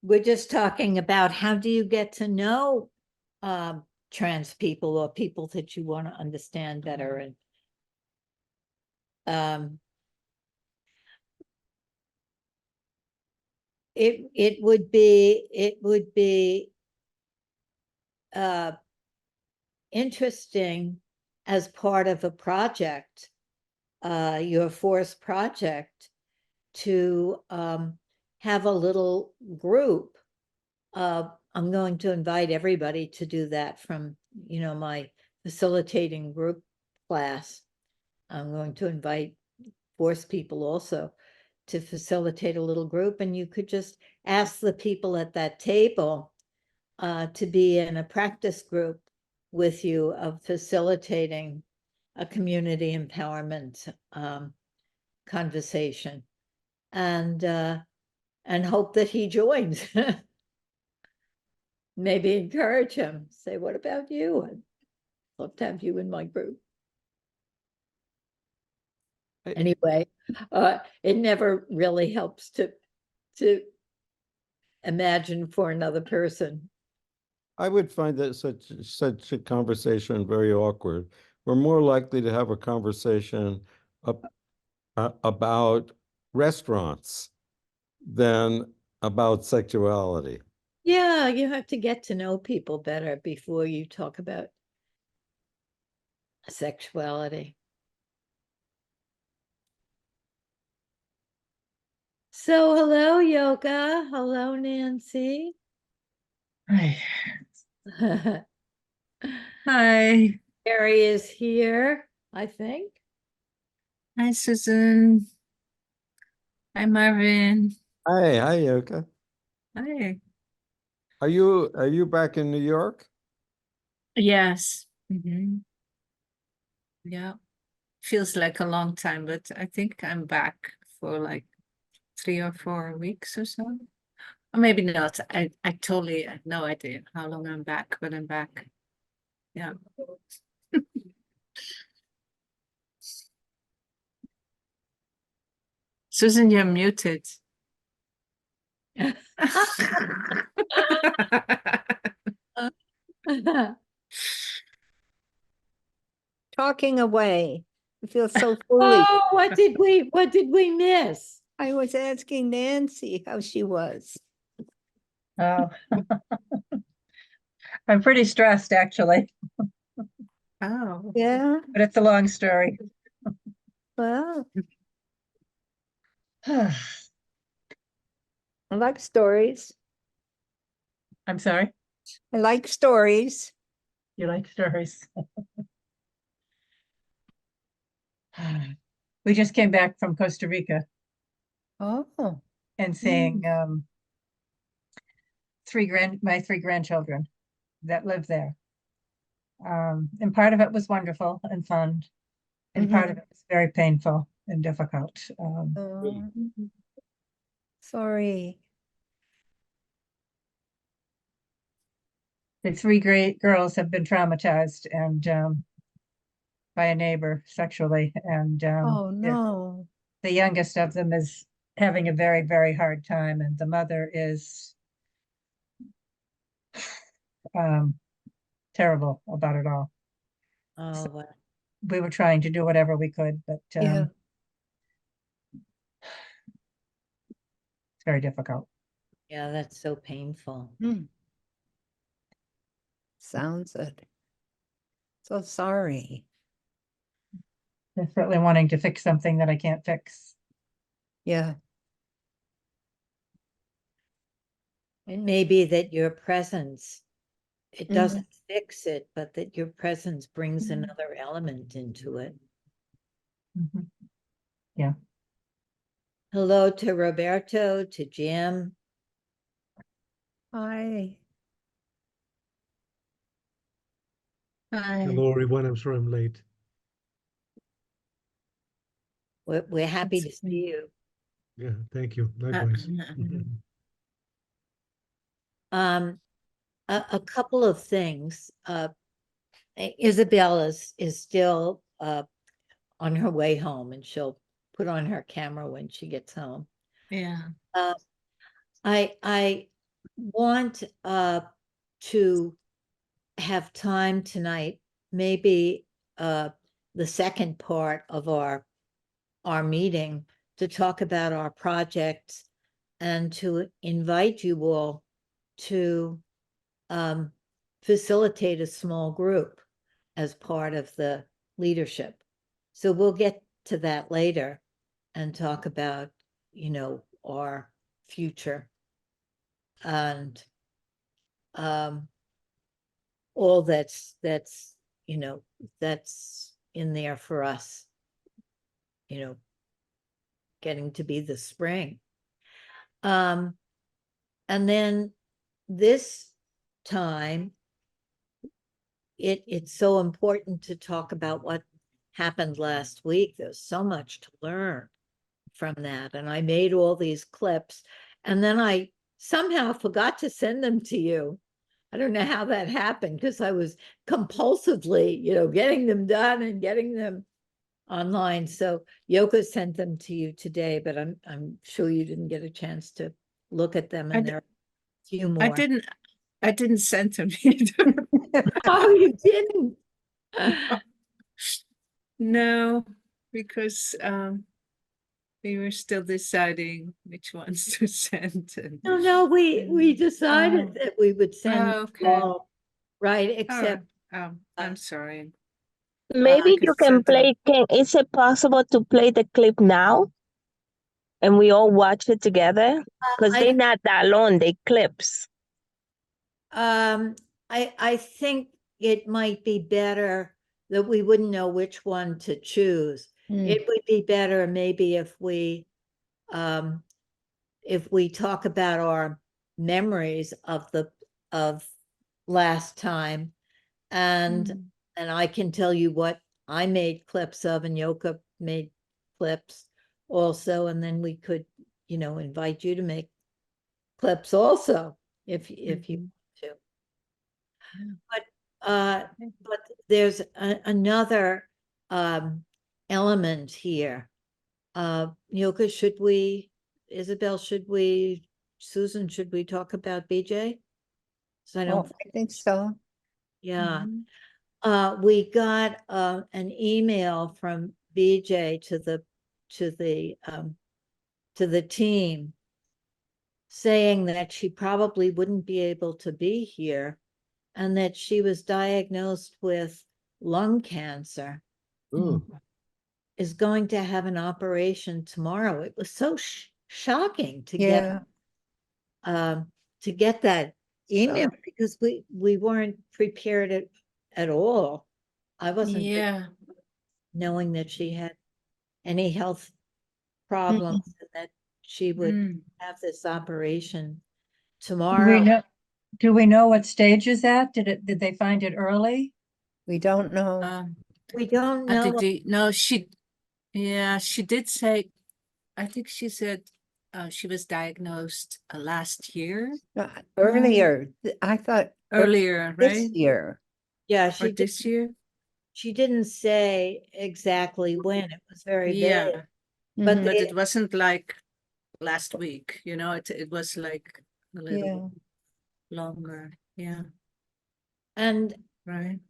we're just talking about how do you get to know trans people or people that you want to understand better. And it would be interesting as part of a project, your force project, to have a little group. I'm going to invite everybody to do that from, my facilitating group class. I'm going to invite force people also to facilitate a little group, and you could just ask the people at that table to be in a practice group with you of facilitating a community empowerment conversation, and hope that he joins. Maybe encourage him, say, what about you? I'd love to have you in my group. Anyway, it never really helps to imagine for another person. I would find that such a conversation very awkward. We're more likely to have a conversation about restaurants than about sexuality. Yeah, you have to get to know people better before you talk about sexuality. So, hello, Yoga. Hello, Nancy. Hi. Hi. Carrie is here, I think. Hi, Susan. Hi, Marvin. Hi, Yoka. Hi. Are you back in New York? Yes. Yeah. Feels like a long time, but I think I'm back for like 3 or 4 weeks or so. Or maybe not. I totally have no idea how long I'm back, but I'm back. Yeah. Susan, you're muted. Talking away. I feel so foolish. Oh, what did we miss? I was asking Nancy how she was. Oh, I'm pretty stressed actually, Oh. Yeah, but it's a long story. well, I like stories. I'm sorry, I like stories. you like stories? We just came back from Costa Rica Oh, and seeing my three grandchildren that live there. And part of it was wonderful and fun, and part of it was very painful and difficult. oh, sorry. The three great girls have been traumatized and by a neighbor sexually, and Oh, no. the youngest of them is having a very, very hard time, and the mother is terrible about it all. Oh, wow. We were trying to do whatever we could, but Yeah. it's very difficult. Yeah, that's so painful. Sounds it. So sorry. Desperately wanting to fix something that I can't fix. Yeah. It may be that your presence, it doesn't fix it, but that your presence brings another element into it. Yeah. Hello to Roberto, to Jim. Hi. Hi. Hello, everyone. I'm sorry I'm late. We're happy to That's see you. Yeah, thank you. Likewise. A couple of things. Isabel is still on her way home, and she'll put on her camera when she gets home. Yeah. I want to have time tonight, maybe the second part of our meeting, to talk about our projects and to invite you all to facilitate a small group as part of the leadership. So we'll get to that later and talk about, you know, our future and all that's, you know, that's in there for us, you know, getting to be the spring. And then this time, it's so important to talk about what happened last week. There's so much to learn from that. And I made all these clips, and then I somehow forgot to send them to you. I don't know how that happened, because I was compulsively, you know, getting them done and getting them online. So Yoko sent them to you today, but I'm sure you didn't get a chance to look at them, and there are a few more. I didn't send them either. Oh, you didn't? No, because we were still deciding which ones to send. And, No, we decided Oh. that we would send okay. all, right, All right. except I'm sorry. Maybe could you can send them. play. Is it possible to play the clip now? And we all watch it together? Because they're not that long, they clips. I think it might be better that we wouldn't know which one to choose. It would be better maybe if we talk about our memories of last time, and I can tell you what I made clips of, and Yoka made clips also, and then we could, you know, invite you to make clips also if you want to. But there's another element here. Yoka, Isabel, Susan, should we talk about BJ? So I don't, I think so. yeah. We got an email from BJ to the team saying that she probably wouldn't be able to be here, and that she was diagnosed with lung cancer, Ooh, is going to have an operation tomorrow. It was so shocking to get that email, because we weren't prepared at all. I wasn't Yeah. knowing that she had any health problems, and that she would have this operation tomorrow. Do we know what stage is that? Did they find it early? We don't know. We don't know. No, she did say, I think she said she was diagnosed last year, Earlier, I thought earlier, this right? year. Yeah, Or this year? she didn't say exactly when. It was very Yeah. vague. But Mhm. But it wasn't like last week, you know, it was like a little longer. Yeah, and right.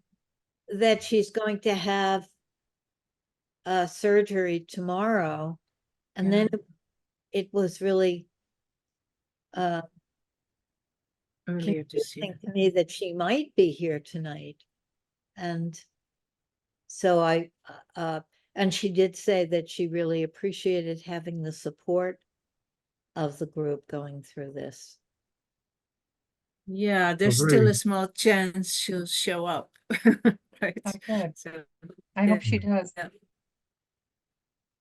that she's going to have surgery tomorrow, and then it was really Earlier this year. confusing to me that she might be here tonight. And so and she did say that she really appreciated having the support of the group going through this. Yeah, there's Oh, still very- a small chance she'll show up. Right. Oh, good. So I hope she does.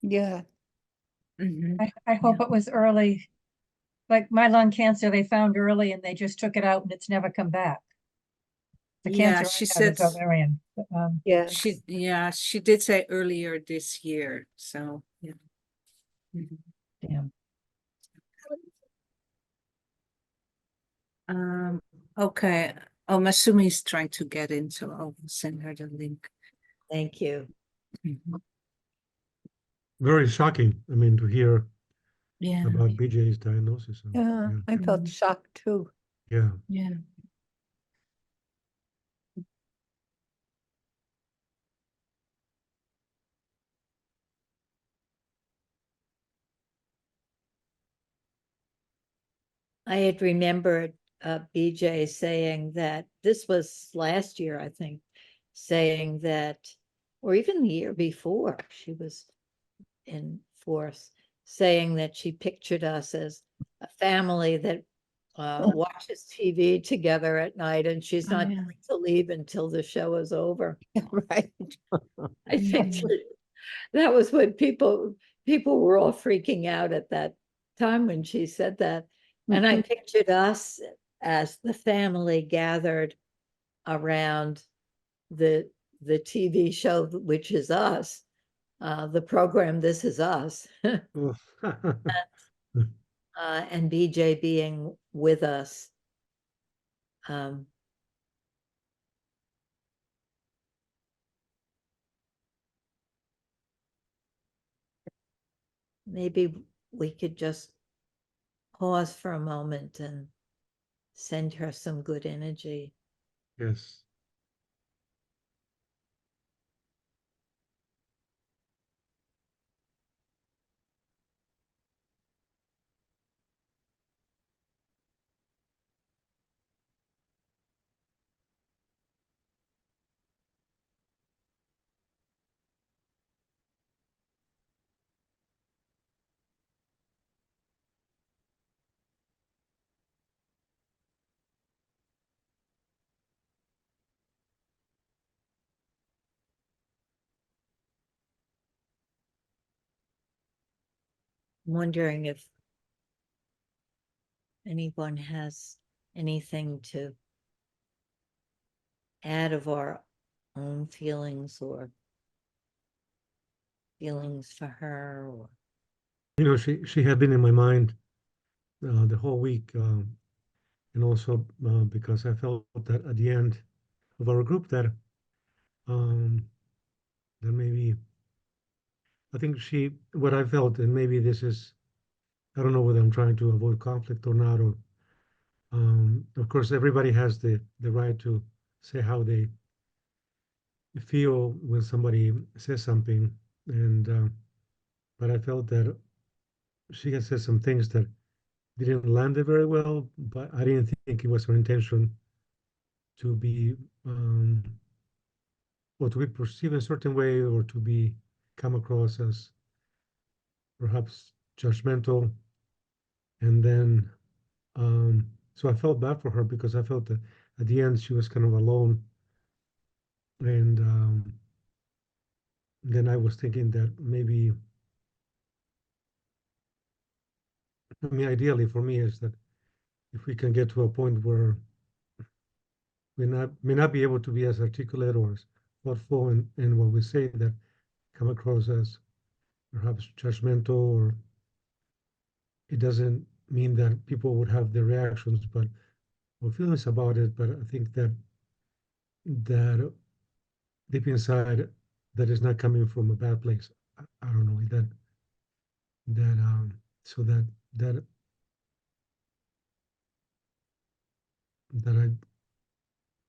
Yeah. I hope it was early. Like my lung cancer, they found early and they just took it out and it's never come back. The Yeah, cancer she I have is said- ovarian. But, Yeah. she did say earlier this year. So yeah. damn. Okay. Oh, Masumi is trying to get in, so I'll send her the link. Thank you. Very shocking, I mean, to hear Yeah. about BJ's diagnosis. So, Yeah, I felt shocked too. Yeah. Yeah. I had remembered BJ saying that this was last year, I think, saying that, or even the year before she was in force, saying that she pictured us as a family that watches TV together at night, and she's Oh, not yeah. going to leave until the show is over. Right. I think that was what people were all freaking out at that time when she said that. And I pictured us as the family gathered around the TV show, which is us, the program This Is Us, Oh. and BJ being with us. Maybe we could just pause for a moment and send her some good energy. Yes. I'm wondering if anyone has anything to add of our own feelings or feelings for her, or You know, she had been in my mind the whole week, and also because I felt that at the end of our group um, that maybe I think what I felt, and maybe this is, I don't know whether I'm trying to avoid conflict or not, or of course everybody has the right to say how they feel when somebody says something, and but I felt that she had said some things that didn't land it very well, but I didn't think it was her intention to be or to be perceived in a certain way, or to be come across as perhaps judgmental. And then so I felt bad for her because I felt that at the end she was kind of alone. And then I was thinking that maybe, I mean, ideally for me is that if we can get to a point where we may not be able to be as articulate or as thoughtful in what we say, that come across as perhaps judgmental, or it doesn't mean that people would have their reactions but or feelings about it, but I think that deep inside that is not coming from a bad place. I don't know that so that that I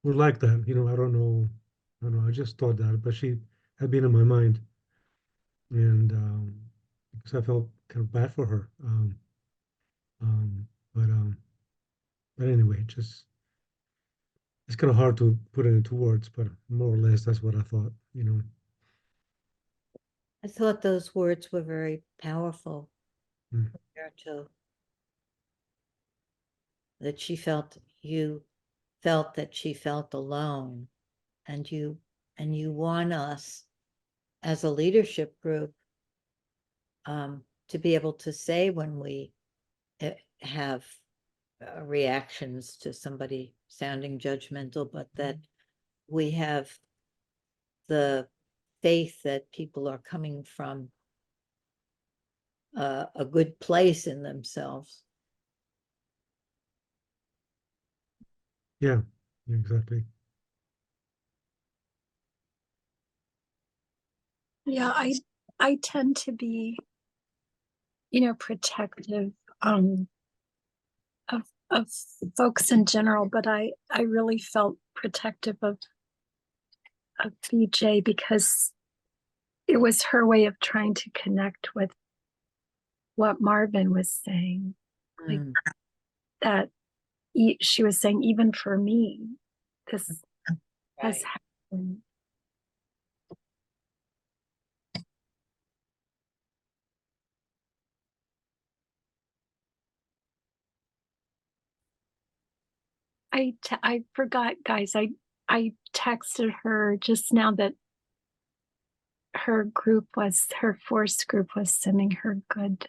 would like that. You know, I don't know. I just thought that, but she had been in my mind, and because I felt kind of bad for her. Um, but um, but anyway, just it's kind of hard to put it into words, but more or less that's what I thought. You know. I thought those words were very powerful. Mm. Her too. That she felt, you felt that she felt alone, and you want us as a leadership group to be able to say when we have reactions to somebody sounding judgmental, but that we have the faith that people are coming from a good place in themselves. Yeah, exactly. Yeah, I tend to be, protective of of folks in general, but I really felt protective of BJ because it was her way of trying to connect with what Marvin was saying. Like Mm. that she was saying, even for me, this has Right. happened. I forgot, guys. I texted her just now that her force group was sending her good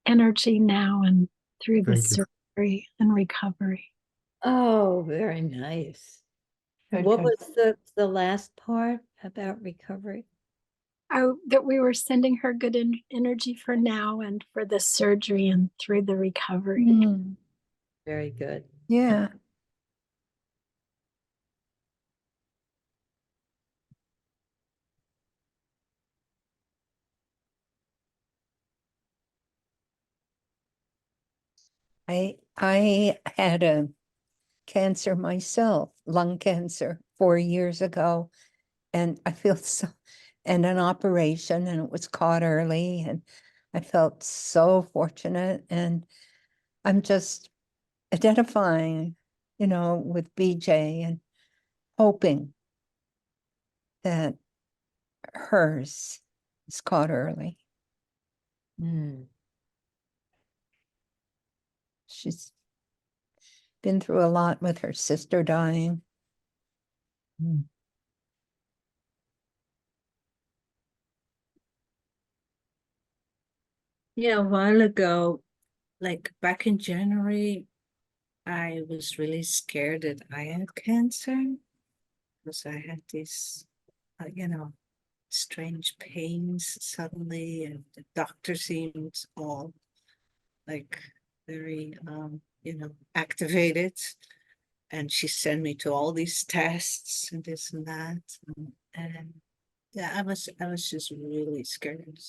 energy now and through the Thank you. surgery and recovery. Oh, very nice. Good, What good. was the last part about recovery? That we were sending her good energy for now and for the surgery and through the recovery. Mm, Very good. yeah. I had a cancer myself, lung cancer, 4 years ago, and I feel so, and an operation, and it was caught early, and I felt so fortunate, and I'm just identifying, with BJ and hoping that hers is caught early. Mm. She's been through a lot with her sister dying. Yeah, a while ago, like back in January, I was really scared that I had cancer because I had these, strange pains suddenly, and the doctor seemed all like very, activated. And she sent me to all these tests and this and that. And yeah, I was just really scared.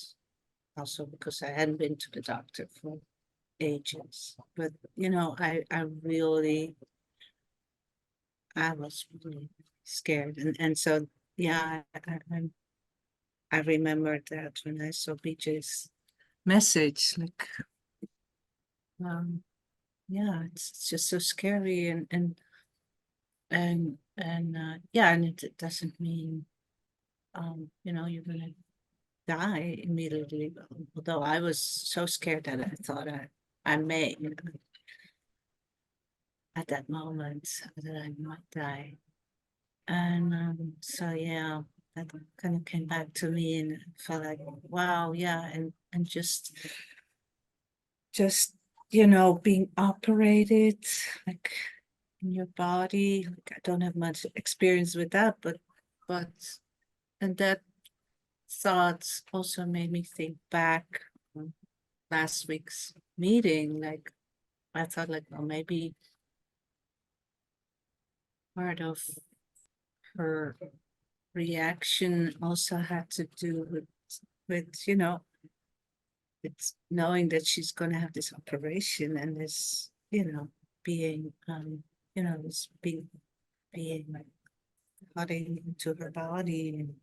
Also because I hadn't been to the doctor for ages. But I was really scared. And so yeah, I remembered that when I saw BJ's message, like yeah, it's just so scary yeah, and it doesn't mean you're gonna die immediately. Although I was so scared that I thought I may, at that moment that I might die. And so yeah, that kind of came back to me and felt like, wow, yeah, and just being operated like in your body. Like I don't have much experience with that, but and that thoughts also made me think back on last week's meeting. Like I thought like, well, maybe part of her reaction also had to do with it's knowing that she's going to have this operation and this being this being like cutting into her body. And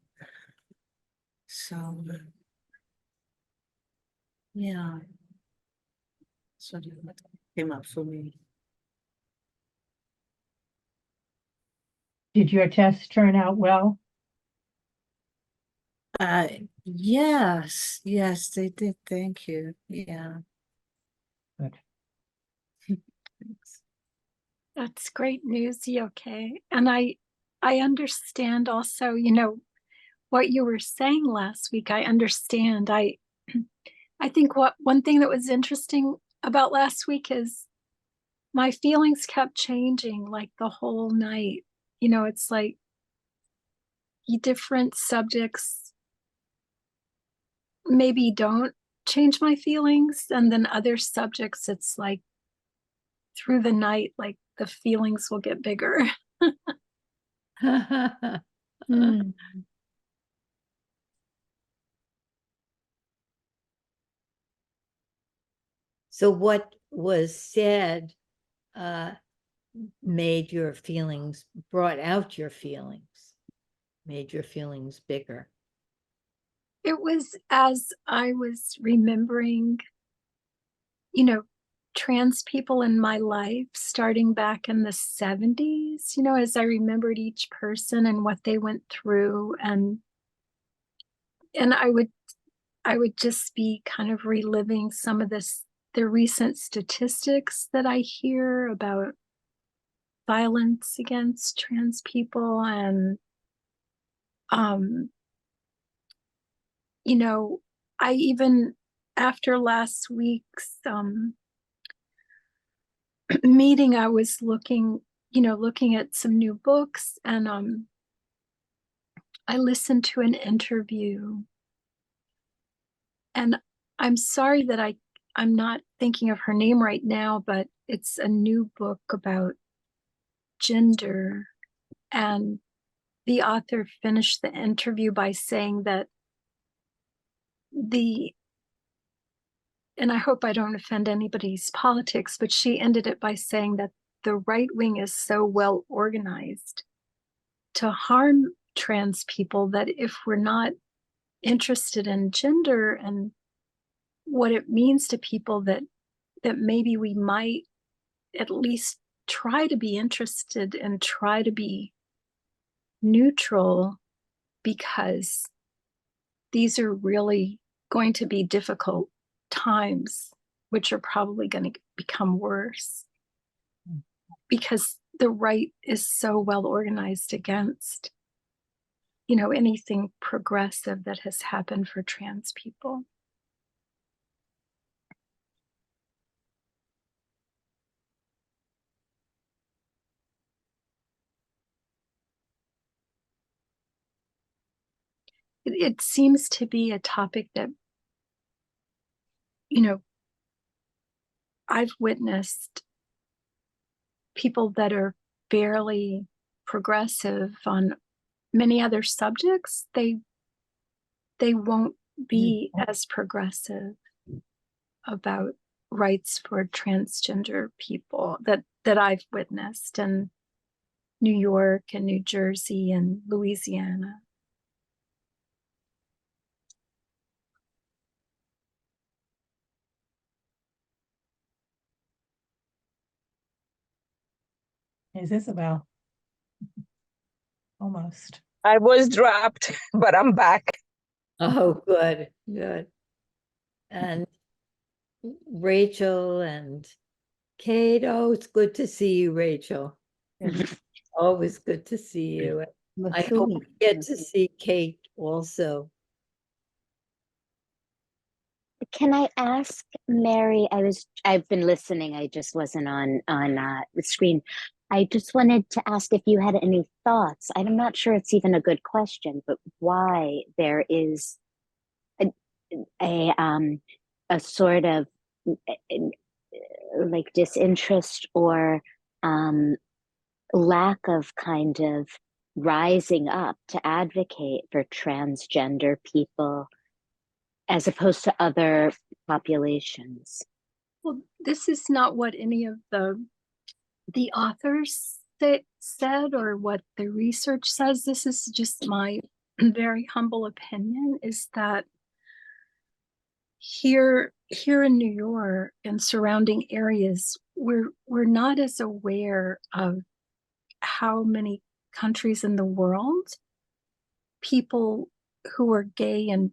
so yeah, sort of what came up for me. Did your test turn out well? Yes, they did. Thank you. Yeah. Good. Thanks. That's great news, okay. And I understand also, what you were saying last week. I understand. I think one thing that was interesting about last week is my feelings kept changing like the whole night. It's like different subjects maybe don't change my feelings, and then other subjects it's like through the night, like the feelings will get bigger. Mm. So what was said made your feelings, brought out your feelings, made your feelings bigger? It was as I was remembering, you know, trans people in my life starting back in the 70s, you know, as I remembered each person and what they went through, and I would just be kind of reliving some of the recent statistics that I hear about violence against trans people. And you know, I even, after last week's meeting, I was looking at some new books, and I listened to an interview, and I'm sorry that I'm not thinking of her name right now, but it's a new book about gender. And the author finished the interview by saying that and I hope I don't offend anybody's politics, but she ended it by saying that the right wing is so well organized to harm trans people that if we're not interested in gender and what it means to people, that maybe we might at least try to be interested and try to be neutral, because these are really going to be difficult times, which are probably going to become worse because the right is so well organized against, you know, anything progressive that has happened for trans people. It seems to be a topic that, you know, I've witnessed people that are fairly progressive on many other subjects. They won't be as progressive about rights for transgender people that I've witnessed in New York and New Jersey and Louisiana. Is Isabel? Almost. I was dropped, but I'm back. Oh, good, good. And Rachel and Kate, oh, it's good to see you, Rachel. Always good to see you. I hope we get to see Kate also. Can I ask Mary? I've been listening. I just wasn't on the screen. I just wanted to ask if you had any thoughts. I'm not sure it's even a good question, but why there is a sort of like disinterest or lack of kind of rising up to advocate for transgender people as opposed to other populations. Well, this is not what any of the authors said or what the research says. This is just my very humble opinion, is that here in New York and surrounding areas, we're not as aware of how many countries in the world people who are gay and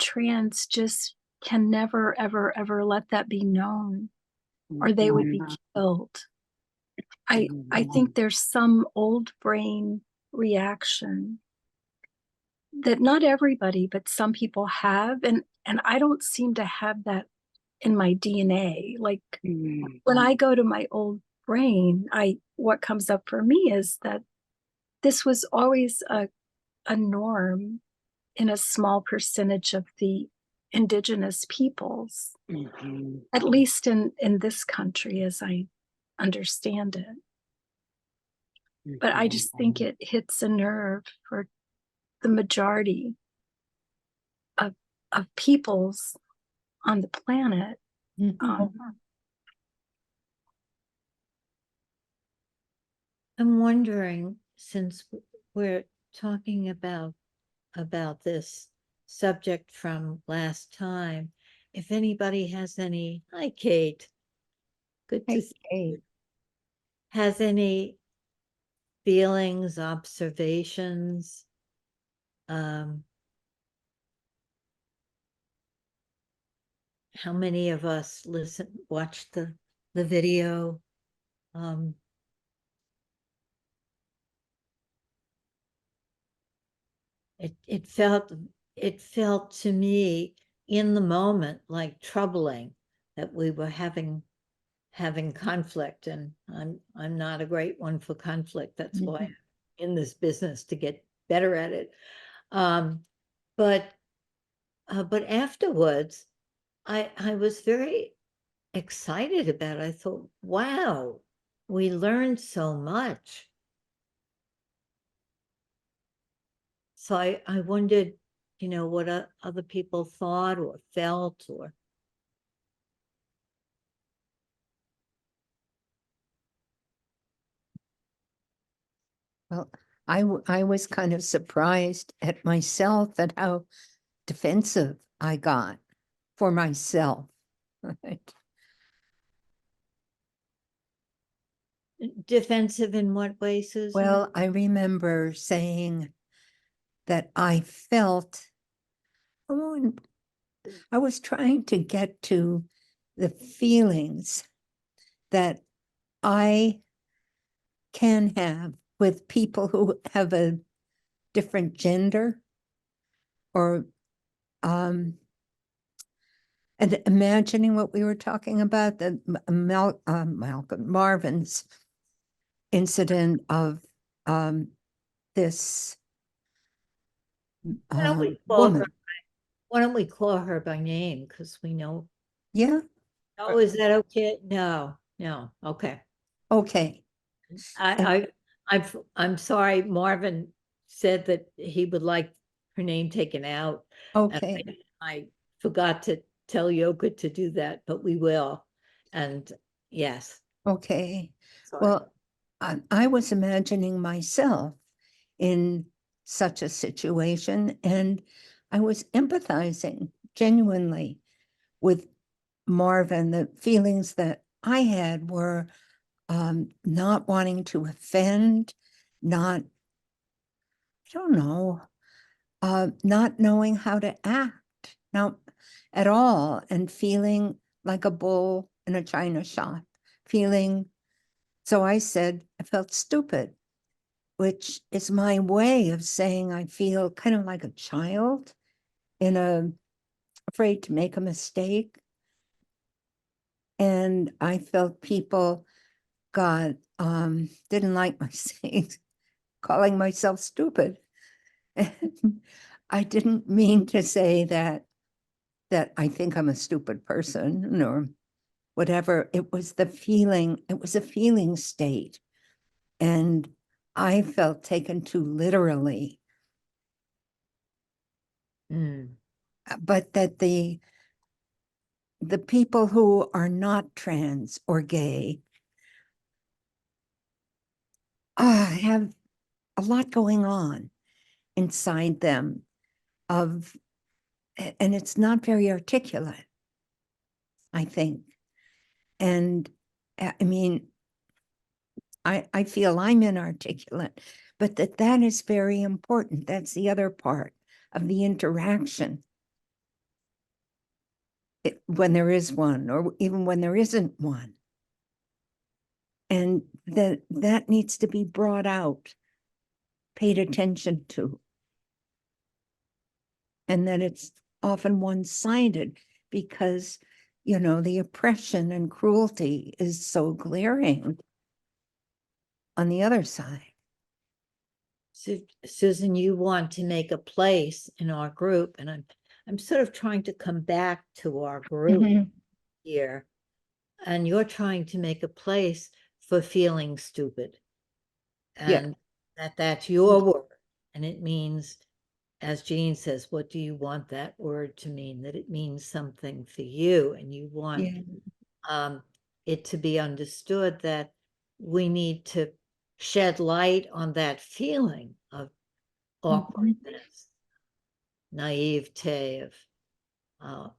trans just can never, ever, ever let that be known, or they would be killed. I think there's some old brain reaction that not everybody, but some people have, and I don't seem to have that in my DNA. Like when I go to my old brain, what comes up for me is that this was always a norm in a small percentage of the indigenous peoples, at least in this country, as I understand it. But I just think it hits a nerve for the majority of peoples on the planet. I'm wondering, since we're talking about this subject from last time, if anybody has any, hi Kate, good to Hey, see Kate. you, has any feelings, observations, how many of us watched the video? It felt to me in the moment like troubling that we were having conflict, and I'm not a great one for conflict. That's why I'm in this business, to get better at it. But afterwards, I was very excited about it. I thought, wow, we learned so much. So I wondered, what other people thought or felt, or. Well, I was kind of surprised at myself at how defensive I got for myself. Right? Defensive in what way, Susan? Well, I remember saying that I felt, oh, I was trying to get to the feelings that I can have with people who have a different gender, or and imagining what we were talking about, the Malcolm Marvin's incident of this Why don't we call woman. her? Why don't we call her by name? Because we know. Yeah, Oh, is that okay? No, okay. okay. I'm sorry. Marvin said that he would like her name taken out. and Okay. I forgot to tell Yoga to do that, but we will. And yes. Okay. Sorry. Well, I was imagining myself in such a situation, and I was empathizing genuinely with Marvin. The feelings that I had were not wanting to offend, not, I don't know, not knowing how to act, not at all, and feeling like a bull in a china shop, feeling. So I said, I felt stupid, which is my way of saying I feel kind of like a child afraid to make a mistake. And I felt people didn't like my saying, calling myself stupid. And I didn't mean to say that I think I'm a stupid person or whatever. It was a feeling state. And I felt taken too literally. But that the people who are not trans or gay have a lot going on inside them and it's not very articulate, I think. And I mean, I feel I'm inarticulate, but that is very important. That's the other part of the interaction. When there is one, or even when there isn't one. And that needs to be brought out, paid attention to. And that it's often one-sided because, the oppression and cruelty is so glaring on the other side. Susan, you want to make a place in our group, and I'm sort of trying to come back to our group here, and you're trying to make a place for feeling stupid, and that's your word, and it means, as Jean says, what do you want that word to mean? That it means something for you, and you want it to be understood that we need to shed light on that feeling of awkwardness, naivete of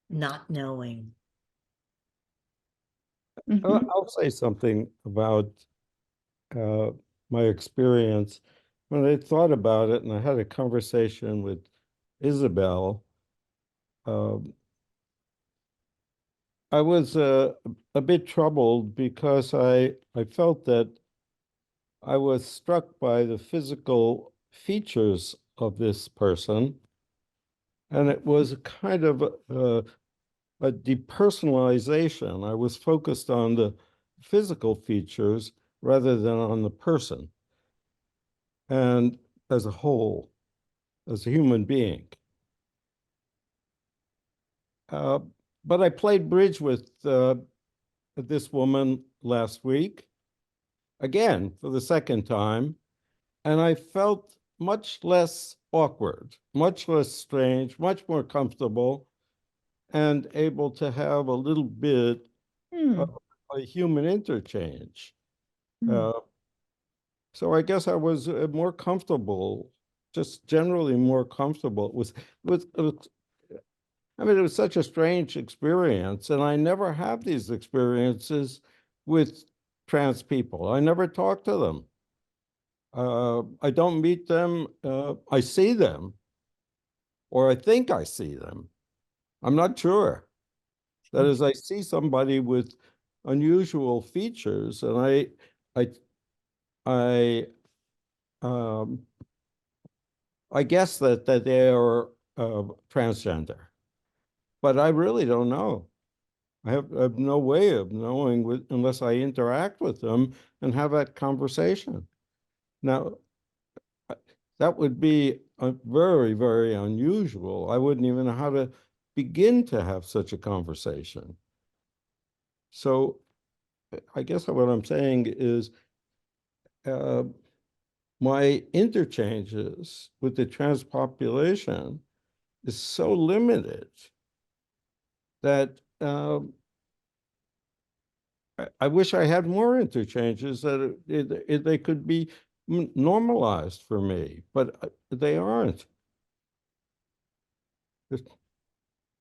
not knowing. I'll say something about my experience. When I thought about it and I had a conversation with Isabel, I was a bit troubled because I felt that I was struck by the physical features of this person, and it was a kind of a depersonalization. I was focused on the physical features rather than on the person, and as a whole, as a human being. But I played bridge with this woman last week, again, for the second time, and I felt much less awkward, much less strange, much more comfortable, and able to have a little bit of a human interchange. So I guess I was more comfortable, just generally more comfortable. I mean, it was such a strange experience, and I never have these experiences with trans people. I never talk to them. I don't meet them. I see them, or I think I see them. I'm not sure. That is, I see somebody with unusual features, and I guess that they are transgender, but I really don't know. I have no way of knowing unless I interact with them and have that conversation. Now, that would be very, very unusual. I wouldn't even know how to begin to have such a conversation. So I guess what I'm saying is my interchanges with the trans population is so limited that I wish I had more interchanges, that they could be normalized for me, but they aren't.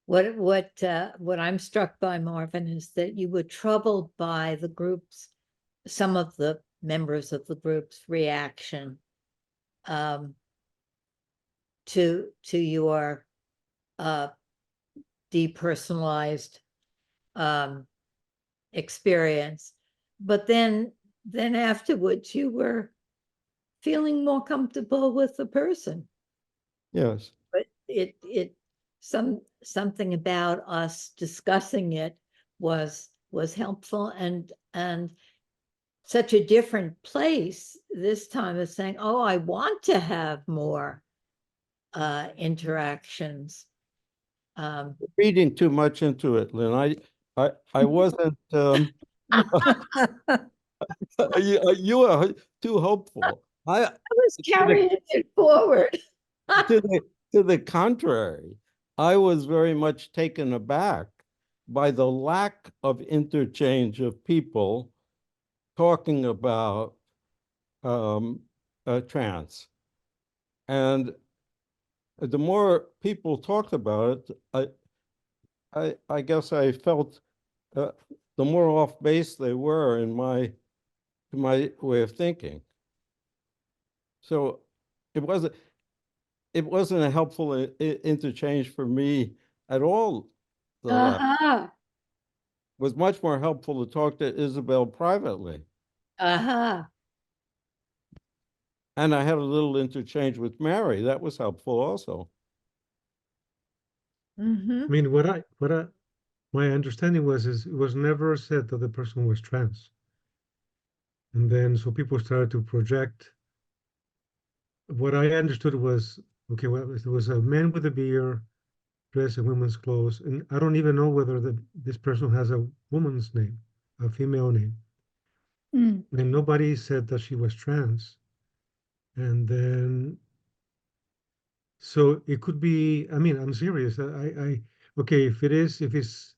What I'm struck by, Marvin, is that you were troubled by the group's, some of the members of the group's reaction to your depersonalized experience, but then afterwards you were feeling more comfortable with the person. Yes. But something about us discussing it was helpful, and such a different place this time of saying, oh, I want to have more interactions. Reading too much into it, Lynn. I wasn't you are too hopeful. I was carrying it forward. To the contrary, I was very much taken aback by the lack of interchange of people talking about trans. And the more people talked about it, I guess I felt the more off base they were in my way of thinking. So it wasn't a helpful interchange for me at all. It was much more helpful to talk to Isabel privately. And I had a little interchange with Mary. That was helpful also. I mean, my understanding was it was never said that the person was trans. And then so people started to project. What I understood was, okay, well, there was a man with a beard dressed in women's clothes, and I don't even know whether this person has a woman's name, a female name. And nobody said that she was trans. And then, so it could be, I mean, I'm serious. Okay, if it's,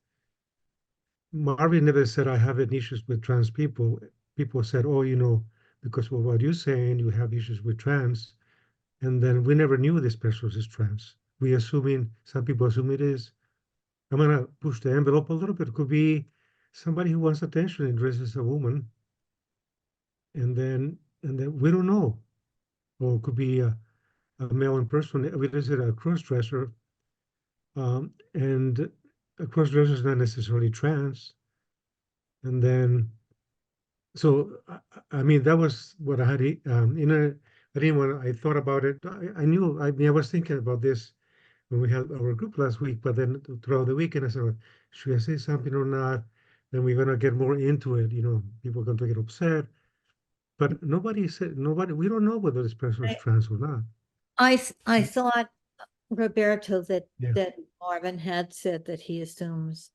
Marvin never said I have any issues with trans people. people said, oh, because of what you're saying, you have issues with trans. And then we never knew this person is trans. Some people assume it is. I'm going to push the envelope a little bit. It could be somebody who wants attention and dresses a woman. And then we don't know. Or it could be a male in person. We visited a cross-dresser. And a cross-dresser is not necessarily trans. And then, so, I mean, that was what I had, I didn't want I thought about it. I mean, I was thinking about this when we had our group last week, but then throughout the weekend, I said, "Well, should I say something or not? Then we're going to get more into it. People are going to get upset. But nobody, we don't know whether this person is trans or not. I thought, Roberto, that Yeah. that Marvin had said that he assumes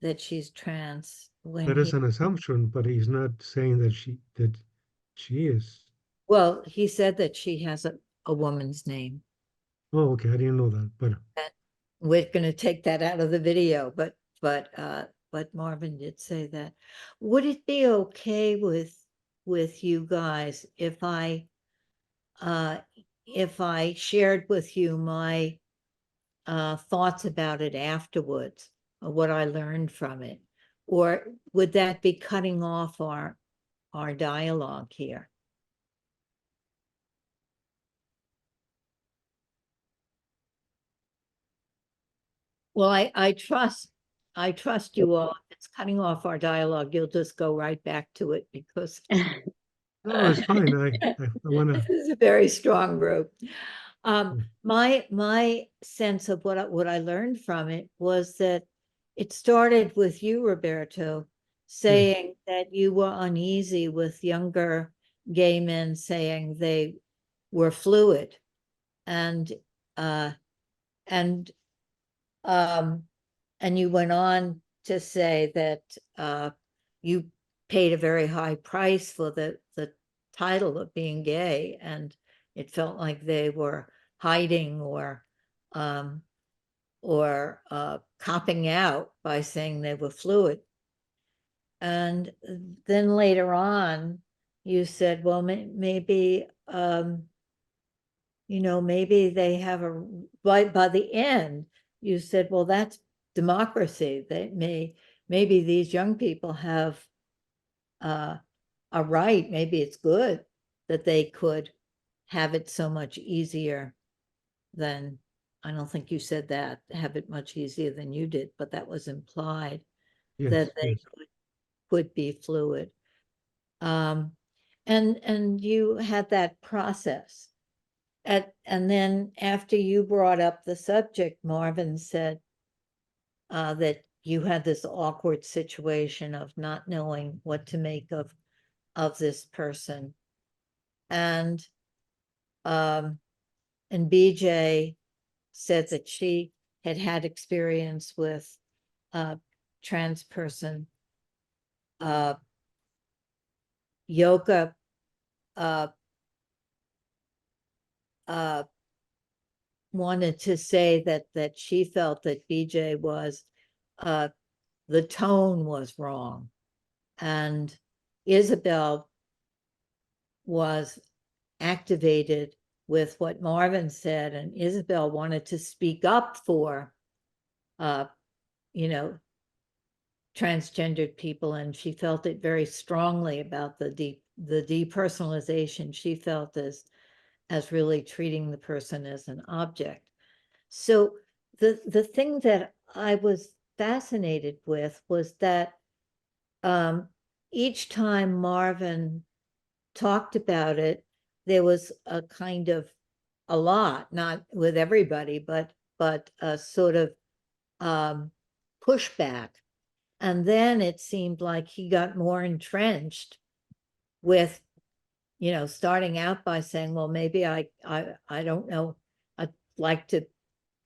that she's trans when That is an assumption, but he's not saying that she is. well, he said that she has a woman's name. Oh, okay. I didn't know that, but We're going to take that out of the video, but Marvin did say that. Would it be okay with you guys if I shared with you my thoughts about it afterwards, or what I learned from it? Or would that be cutting off our dialogue here? Well, I trust you all. If it's cutting off our dialogue, you'll just go right back to it because no, it's fine. I want this to. is a very strong group. Mm. My sense of what I learned from it was that it started with you, Roberto, saying that you were uneasy with younger gay men saying they were fluid, and you went on to say that you paid a very high price for the title of being gay, and it felt like they were hiding or copping out by saying they were fluid. And then later on, you said, well, maybe maybe they have by the end, you said, well, that's democracy. Maybe these young people have a right. Maybe it's good that they could have it so much easier than, I don't think you said that, have it much easier than you did, but that was implied, Yes, that they yes. could be fluid. And you had that process. And then after you brought up the subject, Marvin said that you had this awkward situation of not knowing what to make of this person. And BJ said that she had experience with a trans person. Yoka wanted to say that she felt that BJ was the tone was wrong, and Isabel was activated with what Marvin said, and Isabel wanted to speak up for transgendered people, and she felt it very strongly about the depersonalization she felt as really treating the person as an object. So the thing that I was fascinated with was that each time Marvin talked about it, there was a kind of a lot, not with everybody, but a sort of pushback. And then it seemed like he got more entrenched with, starting out by saying, well, maybe I don't know, I'd like to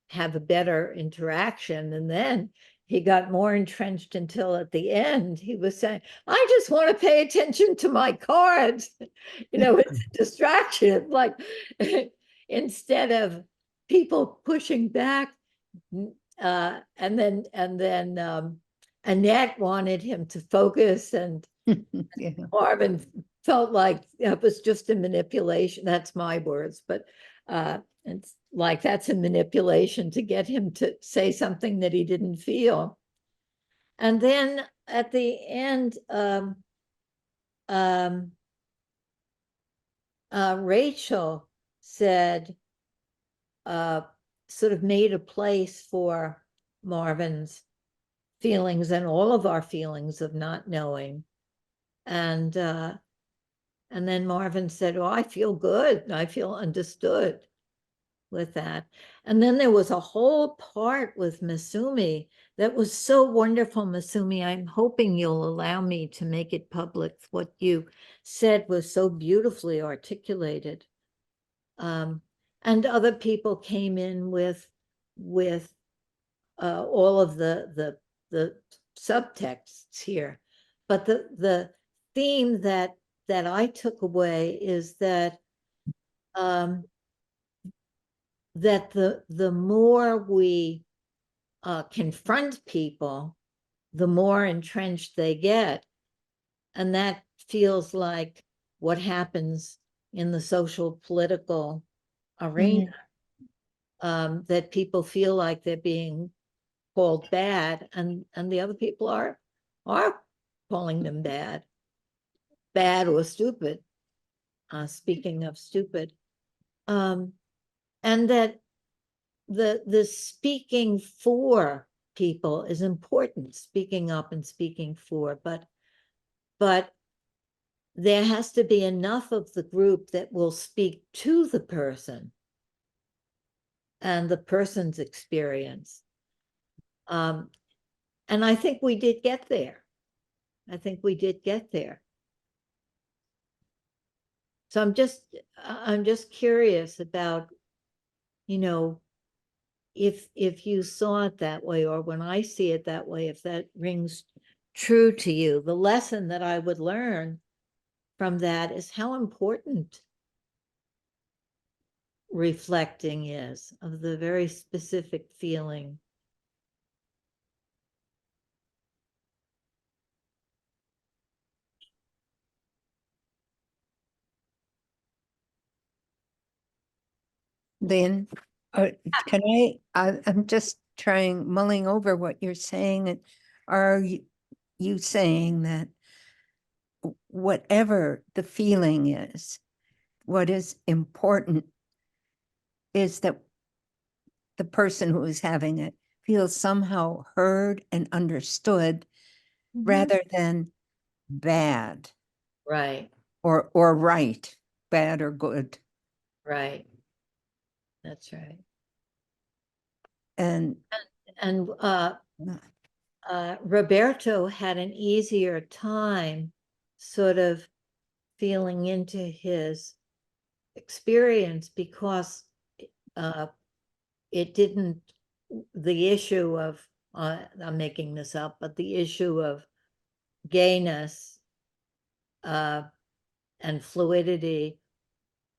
have a better interaction. And then he got more entrenched until at the end he was saying, I just want to pay attention to my cards. It's a distraction. Like instead of people pushing back, and then Annette wanted him to focus and Yeah. Marvin felt like it was just a manipulation. That's my words, but it's like that's a manipulation to get him to say something that he didn't feel. And then at the end, Rachel said, sort of made a place for Marvin's feelings and all of our feelings of not knowing. And then Marvin said, "Oh, I feel good. I feel understood with that." And then there was a whole part with Masumi that was so wonderful, Masumi. I'm hoping you'll allow me to make it public. What you said was so beautifully articulated. And other people came in with all of the subtexts here. But the theme that I took away is that that the more we confront people, the more entrenched they get. And that feels like what happens in the social political arena, that people feel like they're being called bad, and the other people are calling them bad or stupid. Speaking of stupid, and that the speaking for people is important, speaking up and speaking for, but there has to be enough of the group that will speak to the person and the person's experience. And I think we did get there. I think we did get there. So I'm just curious about, you know, if you saw it that way, or when I see it that way, if that rings true to you. The lesson that I would learn from that is how important reflecting is, of the very specific feeling. Lynn, can I'm just mulling over what you're saying. And are you saying that whatever the feeling is, what is important is that the person who is having it feels somehow heard and understood rather than bad Right, or right, bad or good. right. That's right. And Roberto had an easier time sort of feeling into his experience because it didn't, the issue of, I'm making this up, but the issue of gayness and fluidity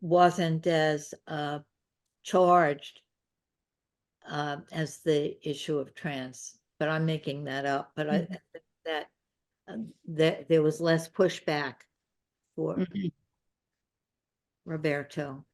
wasn't as charged as the issue of trans. But I'm making that up. But I that there was less pushback for Roberto.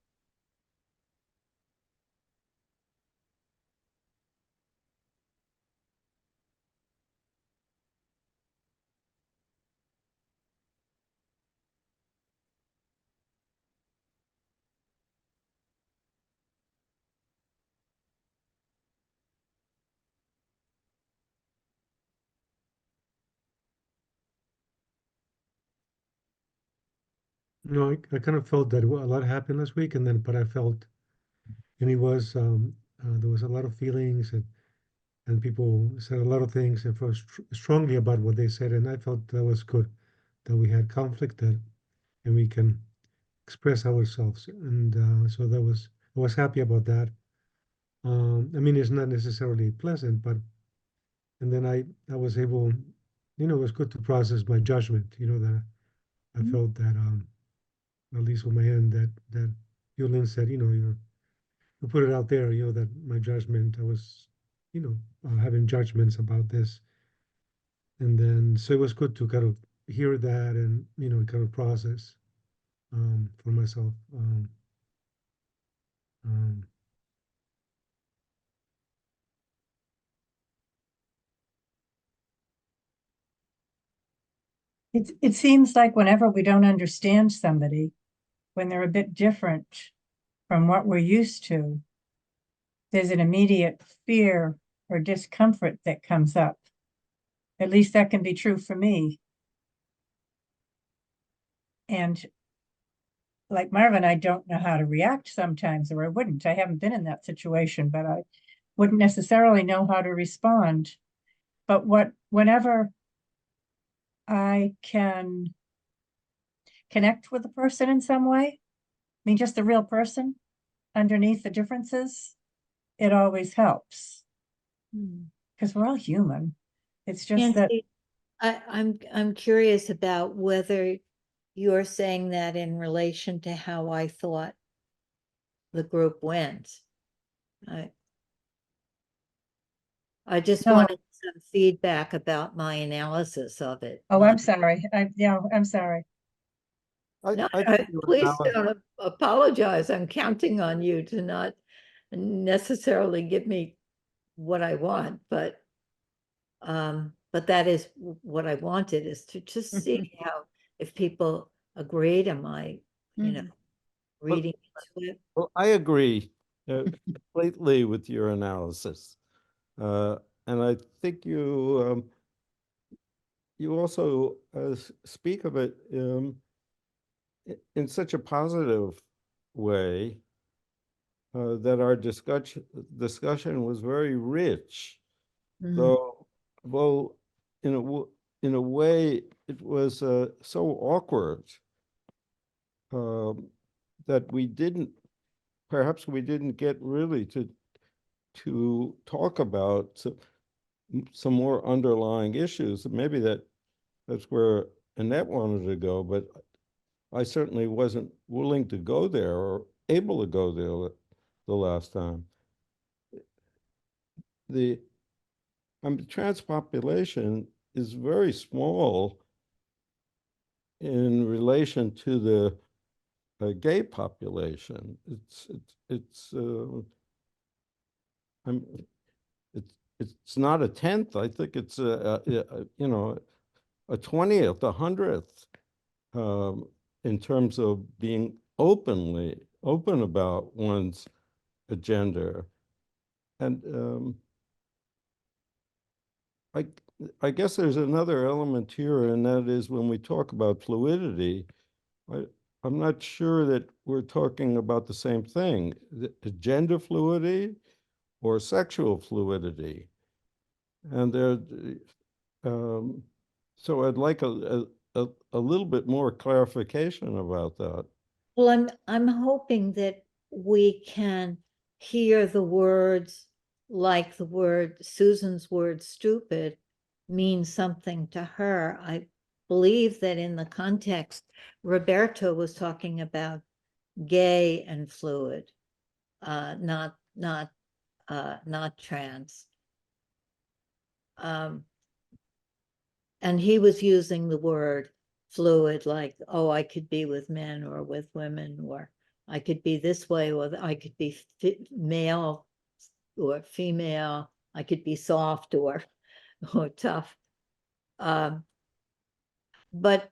No, I kind of felt that a lot happened last week, and then, but I felt, and it was, there was a lot of feelings, and people said a lot of things and felt strongly about what they said, and I felt that was good, that we had conflict, that, and we can express ourselves, and so I was happy about that. I mean, it's not necessarily pleasant, but, and then I was able, it was good to process my judgment, that I felt that, at least on my end, that Lynn said, you put it out there, that my judgment, I was, having judgments about this. And then, so it was good to kind of hear that and, kind of process for myself. Um, It seems like whenever we don't understand somebody, when they're a bit different from what we're used to, there's an immediate fear or discomfort that comes up. At least that can be true for me. And like Marvin, I don't know how to react sometimes, or I wouldn't. I haven't been in that situation, but I wouldn't necessarily know how to respond. But whenever I can connect with a person in some way, I mean, just a real person underneath the differences, it always helps because we're all human. It's just that Nancy, I'm curious about whether you're saying that in relation to how I thought the group went. I just No. wanted some feedback about my analysis of it. Oh, I'm sorry. I'm sorry. No, I think your please analysis- don't apologize. I'm counting on you to not necessarily give me what I want, but that is what I wanted, is to just see how, if people agreed, am I, reading into it? Well, I agree completely with your analysis. And I think you also speak of it in such a positive way that our discussion was very rich. Mhm. So, well, in a way, it was so awkward that perhaps we didn't get really to talk about some more underlying issues. Maybe that's where Annette wanted to go, but I certainly wasn't willing to go there or able to go there the last time. The trans population is very small in relation to the gay population. It's not a tenth. I think it's a 20th, a 100th, in terms of being open about one's gender. And I guess there's another element here, and that is when we talk about fluidity, I'm not sure that we're talking about the same thing, the gender fluidity or sexual fluidity. And so I'd like a little bit more clarification about that. Well, I'm hoping that we can hear the words, like the word, Susan's word stupid, means something to her. I believe that in the context, Roberto was talking about gay and fluid, not trans. And he was using the word fluid, like, oh, I could be with men or with women, or I could be this way, or I could be male or female, I could be soft or tough. But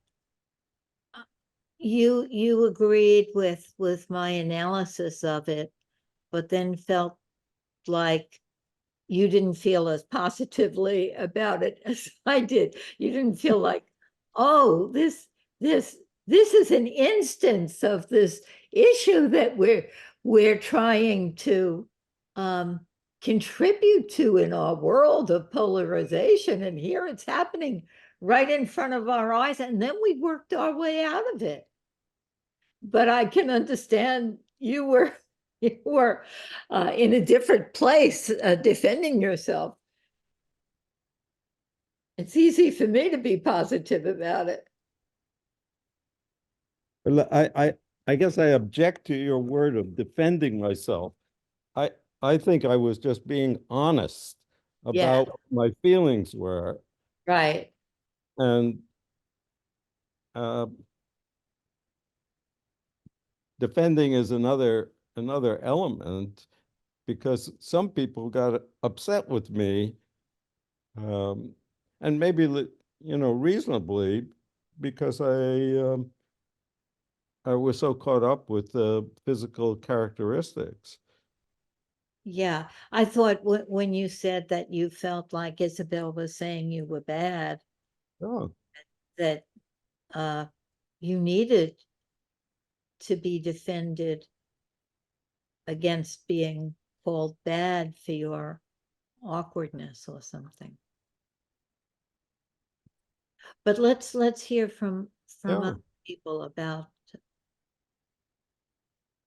you agreed with my analysis of it, but then felt like you didn't feel as positively about it as I did. You didn't feel like, oh, this is an instance of this issue that we're trying to contribute to in our world of polarization, and here it's happening right in front of our eyes, and then we worked our way out of it. But I can understand you were in a different place defending yourself. It's easy for me to be positive about it. Well, I guess I object to your word of defending myself. I think I was just being honest about what my feelings were. Right. And defending is another element, because some people got upset with me, and maybe reasonably, because I was so caught up with the physical characteristics. Yeah, I thought when you said that you felt like Isabel was saying you were bad, Oh, that you needed to be defended against being called bad for your awkwardness or something. But let's hear from Yeah. other people about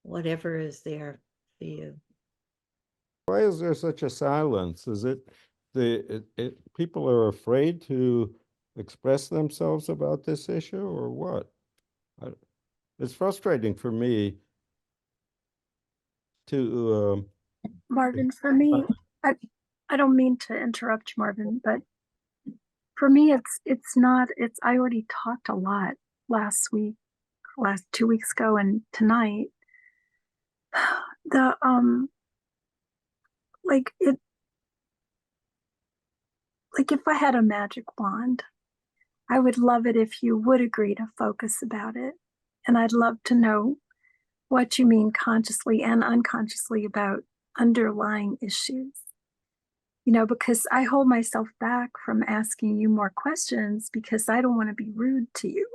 whatever is there for you. Why is there such a silence? Is it people are afraid to express themselves about this issue, or what? It's frustrating for me to Marvin, for me, I don't mean to interrupt you, Marvin, but for me, it's not, I already talked a lot last 2 weeks ago and tonight. The, like if I had a magic wand, I would love it if you would agree to focus about it. And I'd love to know what you mean consciously and unconsciously about underlying issues. Because I hold myself back from asking you more questions because I don't want to be rude to you.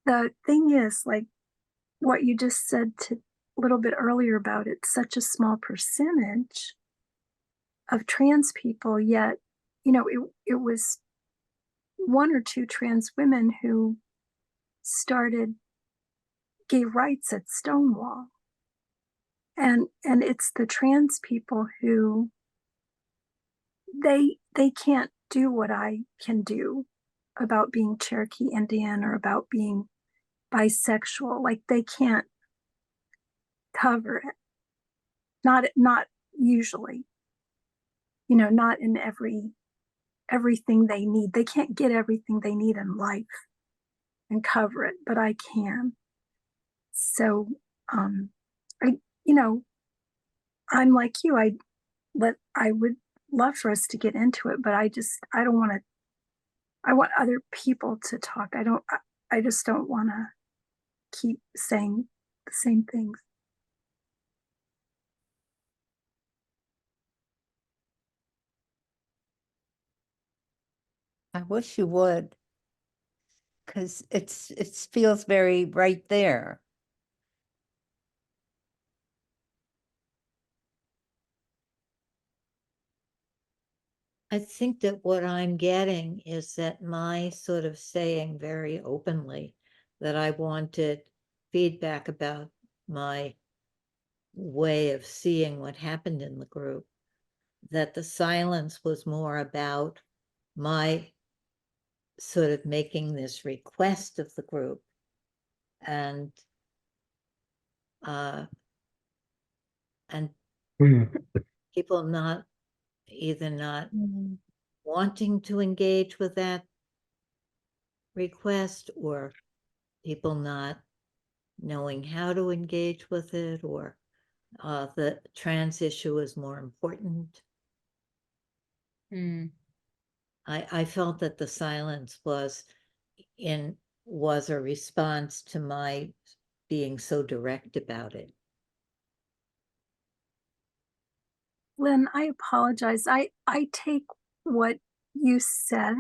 The thing is, like what you just said a little bit earlier about it's such a small percentage of trans people, yet, it was 1 or 2 trans women who started gay rights at Stonewall. And it's the trans people who they can't do what I can do about being Cherokee Indian or about being bisexual. Like they can't cover it. Not usually. Not in everything they need. They can't get everything they need in life and cover it, but I can. So I'm like you. I would love for us to get into it, but I don't want to. I want other people to talk. I just don't want to keep saying the same things. I wish you would, because it feels very right there. I think that what I'm getting is that my sort of saying very openly that I wanted feedback about my way of seeing what happened in the group, that the silence was more about my sort of making this request of the group and people not wanting to engage with that request, or people not knowing how to engage with it, or the trans issue is more important. I felt that the silence was a response to my being so direct about it. Lynn, I apologize. I take what you said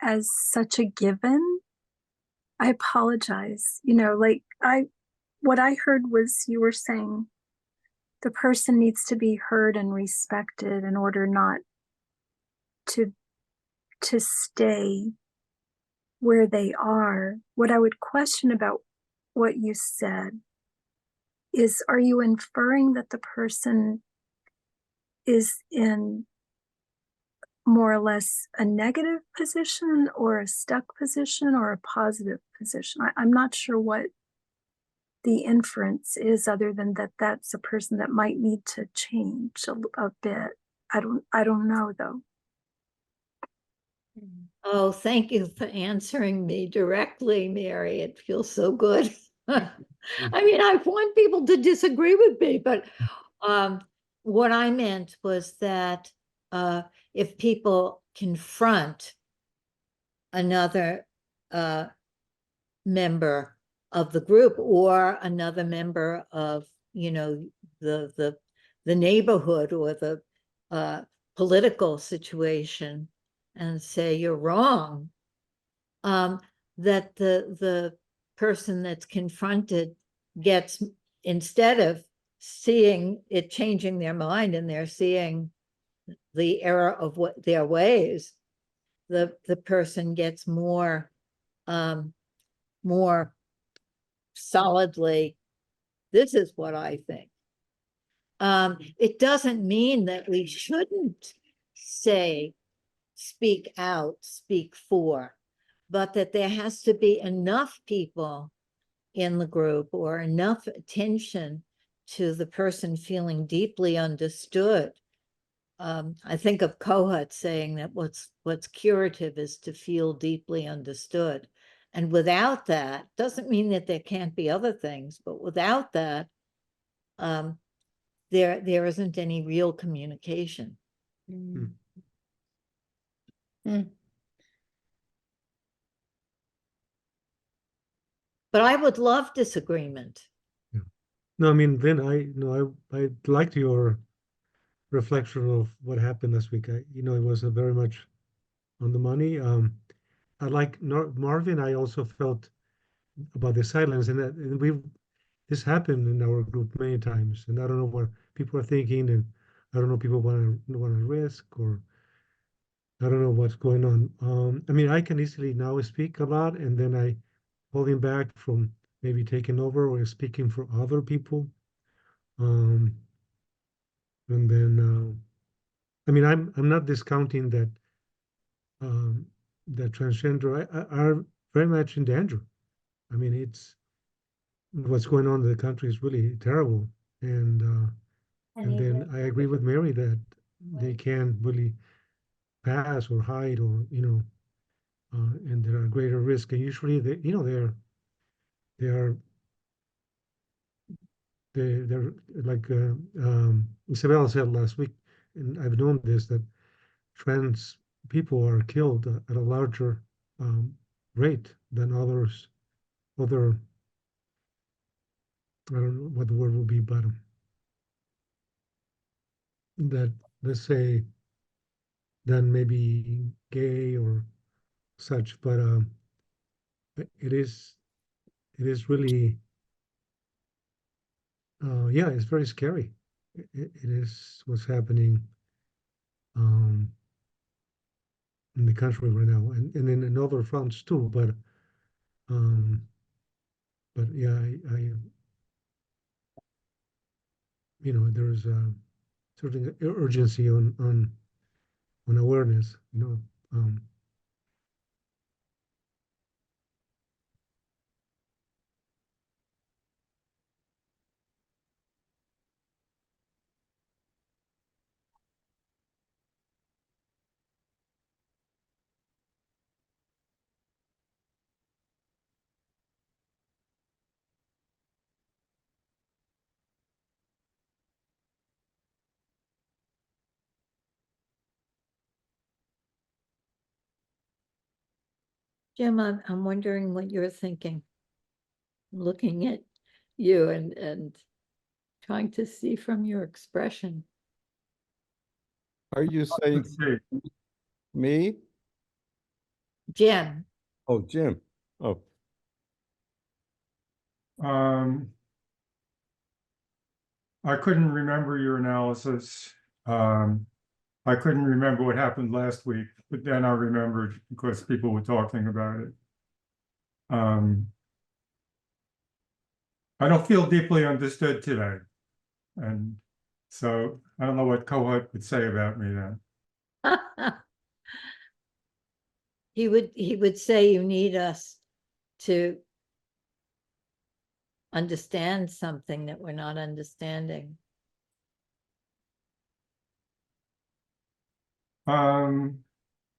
as such a given. I apologize. What I heard was you were saying the person needs to be heard and respected in order not to stay where they are. What I would question about what you said is, are you inferring that the person is in more or less a negative position or a stuck position or a positive position? I'm not sure what the inference is, other than that that's a person that might need to change a bit. I don't know though. Oh, thank you for answering me directly, Mary. It feels so good. I mean, I want people to disagree with me, but what I meant was that if people confront another member of the group or another member of, you know, the neighborhood or the political situation and say you're wrong, that the person that's confronted gets, instead of seeing it changing their mind and they're seeing the error of what their ways, the person gets more more solidly, this is what I think. It doesn't mean that we shouldn't say, speak out, speak for, but that there has to be enough people in the group or enough attention to the person feeling deeply understood. I think of Kohut saying that what's curative is to feel deeply understood. And without that, doesn't mean that there can't be other things, but without that, there isn't any real communication. Mm. But I would love disagreement. No, I mean, Lynn, I liked your reflection of what happened last week. It was very much on the money. I like Marvin. I also felt about the silence, and that this happened in our group many times, and I don't know what people are thinking, and I don't know people want to risk, or I don't know what's going on. I mean, I can easily now speak a lot, and then I holding back from maybe taking over or speaking for other people. And then I mean, I'm not discounting that that transgender are very much in danger. I mean, it's what's going on in the country is really terrible, and then I agree with Mary that they can't really pass or hide, or and there are greater risk, and usually they are they're like Isabella said last week, and I've known this, that trans people are killed at a larger rate than other, I don't know what the word will be, but that, let's say, than maybe gay or such, but it is really yeah, it's very scary. It is what's happening um, in the country right now, and in other fronts too. Um, but yeah, I there's a certain urgency on awareness. Jim, I'm wondering what you're thinking. I'm looking at you and trying to see from your expression. Are you saying me? Jim, Oh, Jim. Oh, I couldn't remember your analysis. I couldn't remember what happened last week, but then I remembered because people were talking about it. I don't feel deeply understood today. And so I don't know what Kohut would say about me then. he would say you need us to understand something that we're not understanding.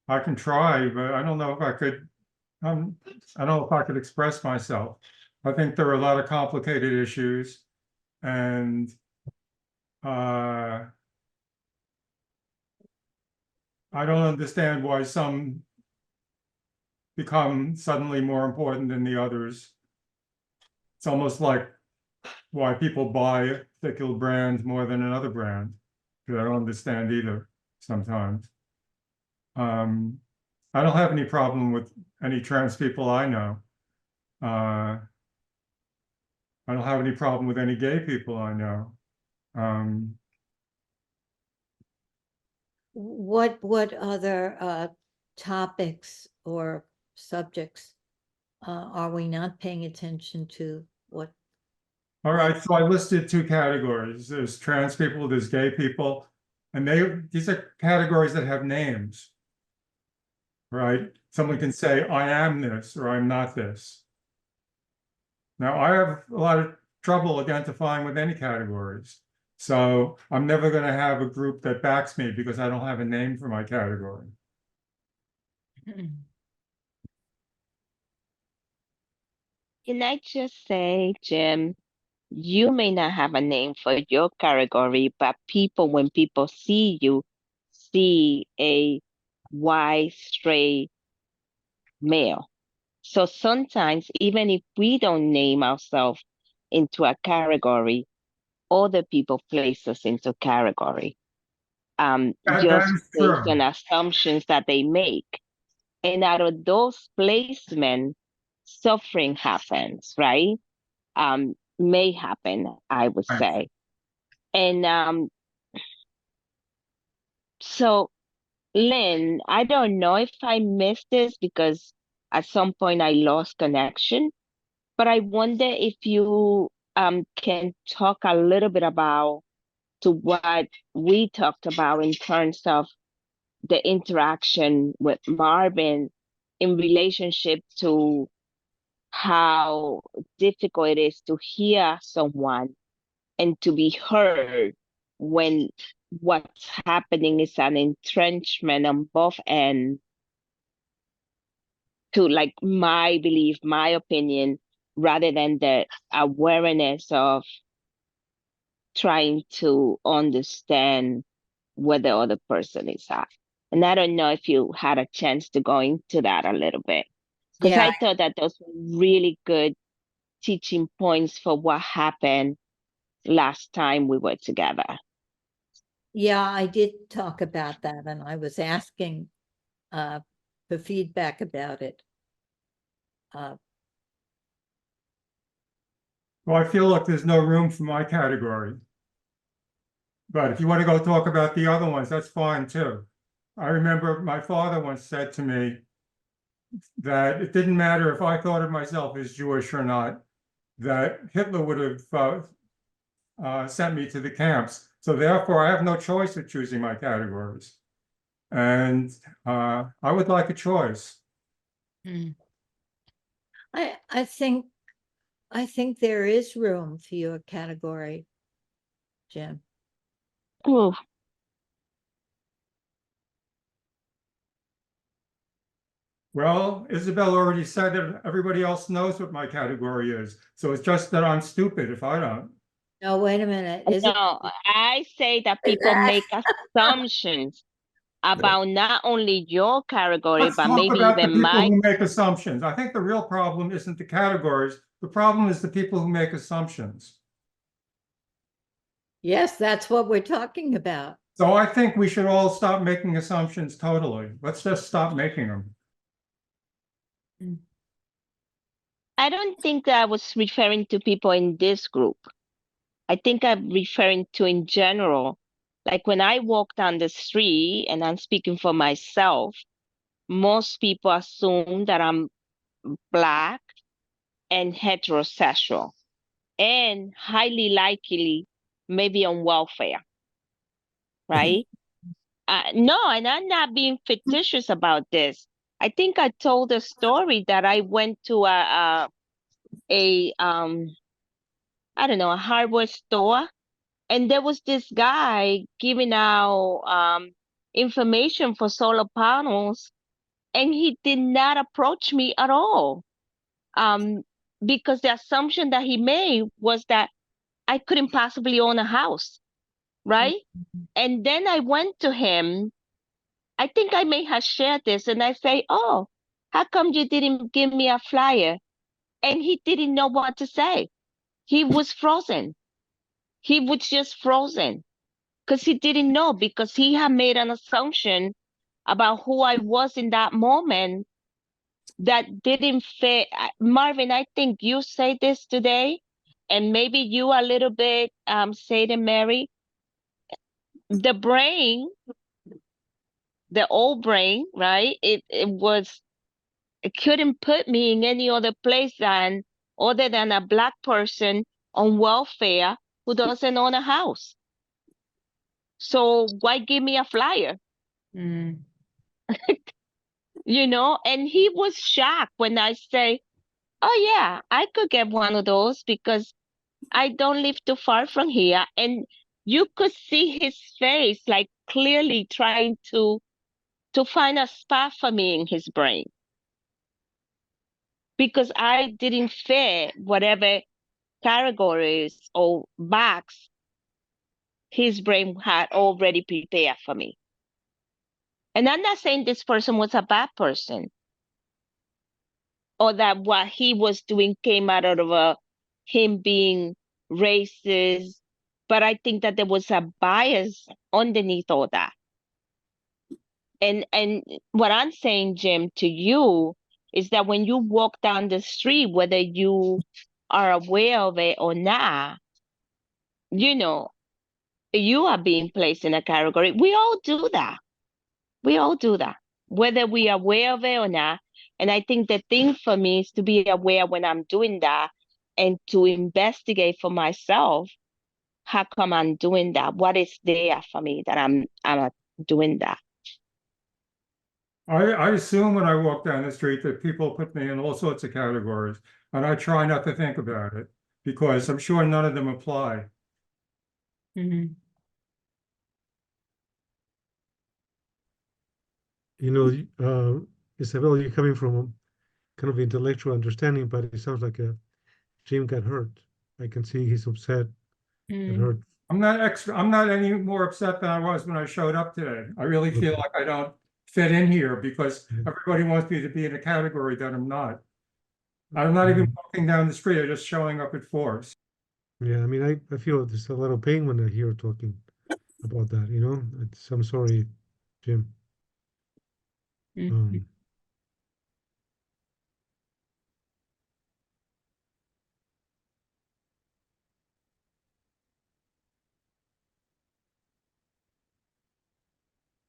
I can try, but I don't know if I could, I don't know if I could express myself. I think there are a lot of complicated issues and I don't understand why some become suddenly more important than the others. It's almost like why people buy a particular brand more than another brand, because I don't understand either sometimes. I don't have any problem with any trans people I know. I don't have any problem with any gay people I know. What other topics or subjects are we not paying attention to? What? All right, so I listed two categories. There's trans people, there's gay people, and these are categories that have names, right? Someone can say, I am this, or I'm not this. Now, I have a lot of trouble identifying with any categories. So I'm never going to have a group that backs me because I don't have a name for my category. Can I just say, Jim, you may not have a name for your category, but when people see you, see a white, straight male. So sometimes, even if we don't name ourselves into a category, other people place us into category. That Just is based true. on assumptions that they make. And out of those placements, suffering happens, right? May happen, I would Right. say. And so, Lynn, I don't know if I missed this because at some point I lost connection, but I wonder if you can talk a little bit about to what we talked about in terms of the interaction with Marvin in relationship to how difficult it is to hear someone and to be heard when what's happening is an entrenchment on both ends to like my belief, my opinion, rather than the awareness of trying to understand where the other person is at. And I don't know if you had a chance to go into that a little bit, because Yeah, I thought that those were really good teaching points for what happened last time we were together. yeah, I did talk about that, and I was asking for feedback about it. Well, I feel like there's no room for my category. But if you want to go talk about the other ones, that's fine too. I remember my father once said to me that it didn't matter if I thought of myself as Jewish or not, that Hitler would have sent me to the camps. So therefore, I have no choice of choosing my categories. And I would like a choice. I think there is room for your category, Jim. Ooh. Well, Isabel already said that everybody else knows what my category is. So it's just that I'm stupid if I don't. No, wait a minute. Is it? No, I say that people make assumptions about not only your category, Let's but talk maybe about the even people my. who make assumptions. I think the real problem isn't the categories. The problem is the people who make assumptions. Yes, that's what we're talking about. So I think we should all stop making assumptions totally. Let's just stop making them. I don't think that I was referring to people in this group. I think I'm referring to in general. Like when I walk down the street, and I'm speaking for myself, most people assume that I'm Black and heterosexual, and highly likely maybe on welfare, right? No, and I'm not being fictitious about this. I think I told a story that I went to a I don't know, a hardware store, and there was this guy giving out information for solar panels and he did not approach me at all. Because the assumption that he made was that I couldn't possibly own a house, right? And then I went to him. I think I may have shared this, and I say, "Oh, how come you didn't give me a flyer?" And he didn't know what to say. He was frozen. He was just frozen because he didn't know, because he had made an assumption about who I was in that moment that didn't fit. Marvin, I think you say this today, and maybe you a little bit say to Mary, the brain, the old brain, right? It couldn't put me in any other place than other than a Black person on welfare who doesn't own a house. So why give me a flyer? Mm. You know, and he was shocked when I say, "Oh yeah, I could get one of those because I don't live too far from here." And you could see his face like clearly trying to find a spot for me in his brain, because I didn't fit whatever categories or box his brain had already prepared for me. And I'm not saying this person was a bad person, or that what he was doing came out of him being racist, but I think that there was a bias underneath all that. And what I'm saying, Jim, to you is that when you walk down the street, whether you are aware of it or not, you know, you are being placed in a category. We all do that. We all do that, whether we are aware of it or not. And I think the thing for me is to be aware when I'm doing that and to investigate for myself, how come I'm doing that? What is there for me that I'm doing that? I assume when I walk down the street that people put me in all sorts of categories, and I try not to think about it because I'm sure none of them apply. Mhm. You know, Isabel, you're coming from a kind of intellectual understanding, but it sounds like Jim got hurt. I can see he's upset, got hurt. I'm not any more upset than I was when I showed up today. I really feel like I don't fit in here because everybody wants me to be in a category that I'm not. I'm not even walking down the street, I'm just showing up at force. Yeah, I mean, I feel there's a lot of pain when I hear talking about that, you know? I'm sorry, Jim. Mhm.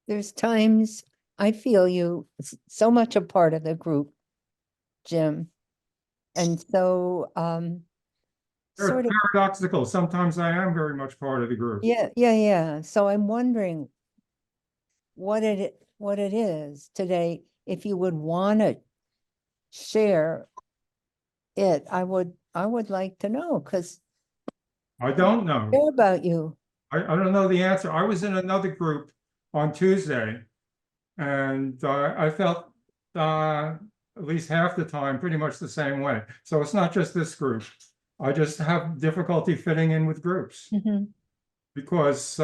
There's times I feel you so much a part of the group, Jim. And so, sort of, Paradoxical, sometimes I am very much part of the group. yeah. So I'm wondering what it is today. If you would want to share it, I would like to know, because I don't I know. care about you. I don't know the answer. I was in another group on Tuesday, and I felt at least half the time pretty much the same way. So it's not just this group. I just have difficulty fitting in with groups Mhm. because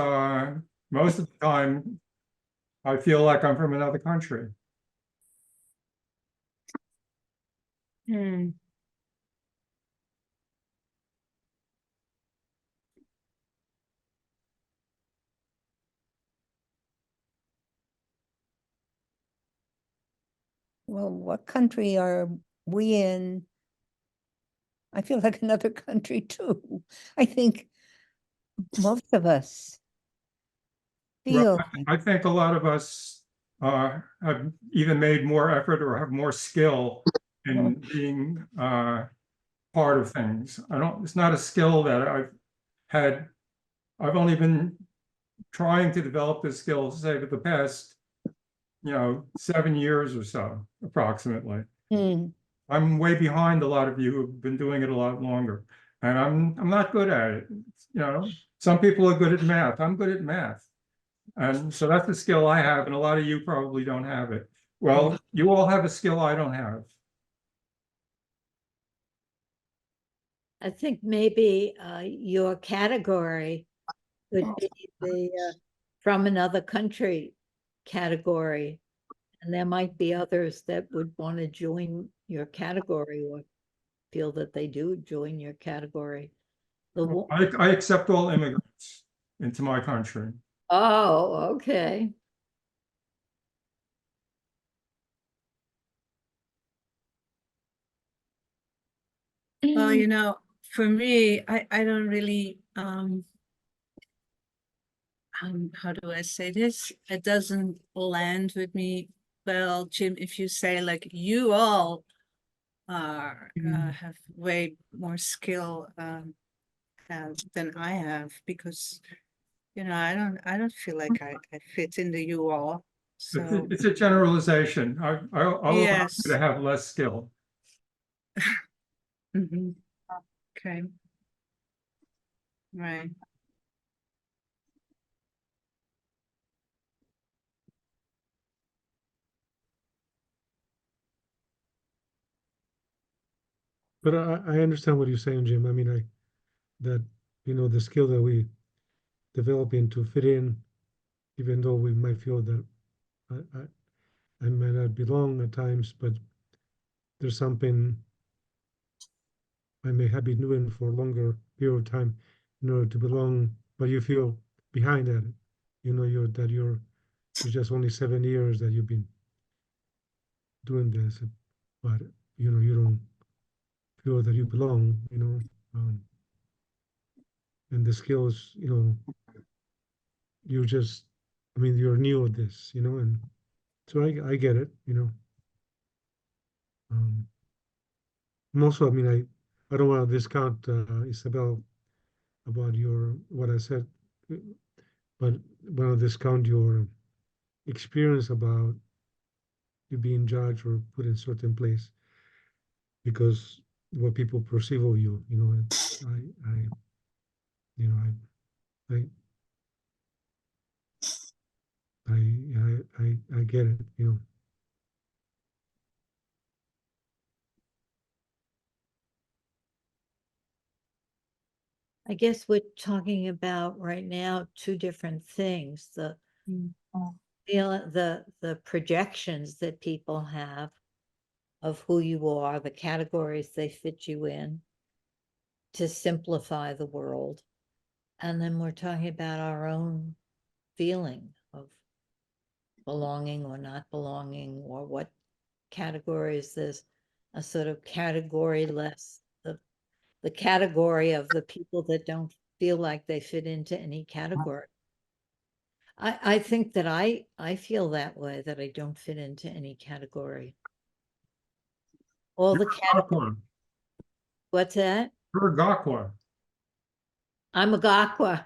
most of the time I feel like I'm from another country. Mm. Well, what country are we in? I feel like another country too. I think most of us Well, feel, I think a lot of us have even made more effort or have more skill in being part of things. It's not a skill that I've had. I've only been trying to develop this skill, say, for the past, 7 years or so, approximately. hmm, I'm way behind a lot of you who've been doing it a lot longer, and I'm not good at it. Some people are good at math. I'm good at math. And so that's the skill I have, and a lot of you probably don't have it. Well, you all have a skill I don't have. I think maybe your category could be the from another country category. And there might be others that would want to join your category or feel that they do join your category. I accept all immigrants into my country. Oh, okay. Well, you know, for me, I don't really, how do I say this? It doesn't land with me. Well, Jim, if you say like you all are have way more skill than I have, because you know I don't feel like I fit in the you all. So It's a generalization. I'll allow you yes. to have less skill. Mhm. Okay. Right. But I understand what you're saying, Jim. I mean, that, you know, the skill that we developing to fit in, even though we might feel that I might not belong at times, but there's something I may have been doing for a longer period of time in order to belong, but you feel behind at it. You know, it's just only 7 years that you've been doing this, but you know, you don't feel that you belong, you know, and the skills, you know, you just, I mean, you're new at this, you know, and so I get it, you know. And also, I mean, I don't want to discount Isabel about what I said, but want to discount your experience about you being judged or put in certain place because what people perceive of you, you know, you know, I, I get it, you know. I guess we're talking about right now two different things. The the projections that people have of who you are, the categories they fit you in to simplify the world. And then we're talking about our own feeling of belonging or not belonging, or what categories there's a sort of category less, the category of the people that don't feel like they fit into any category. I think that I feel that way, that I don't fit into any category. All the categories. Gakwa. What's that? You're a Gakwa. I'm a Gakwa.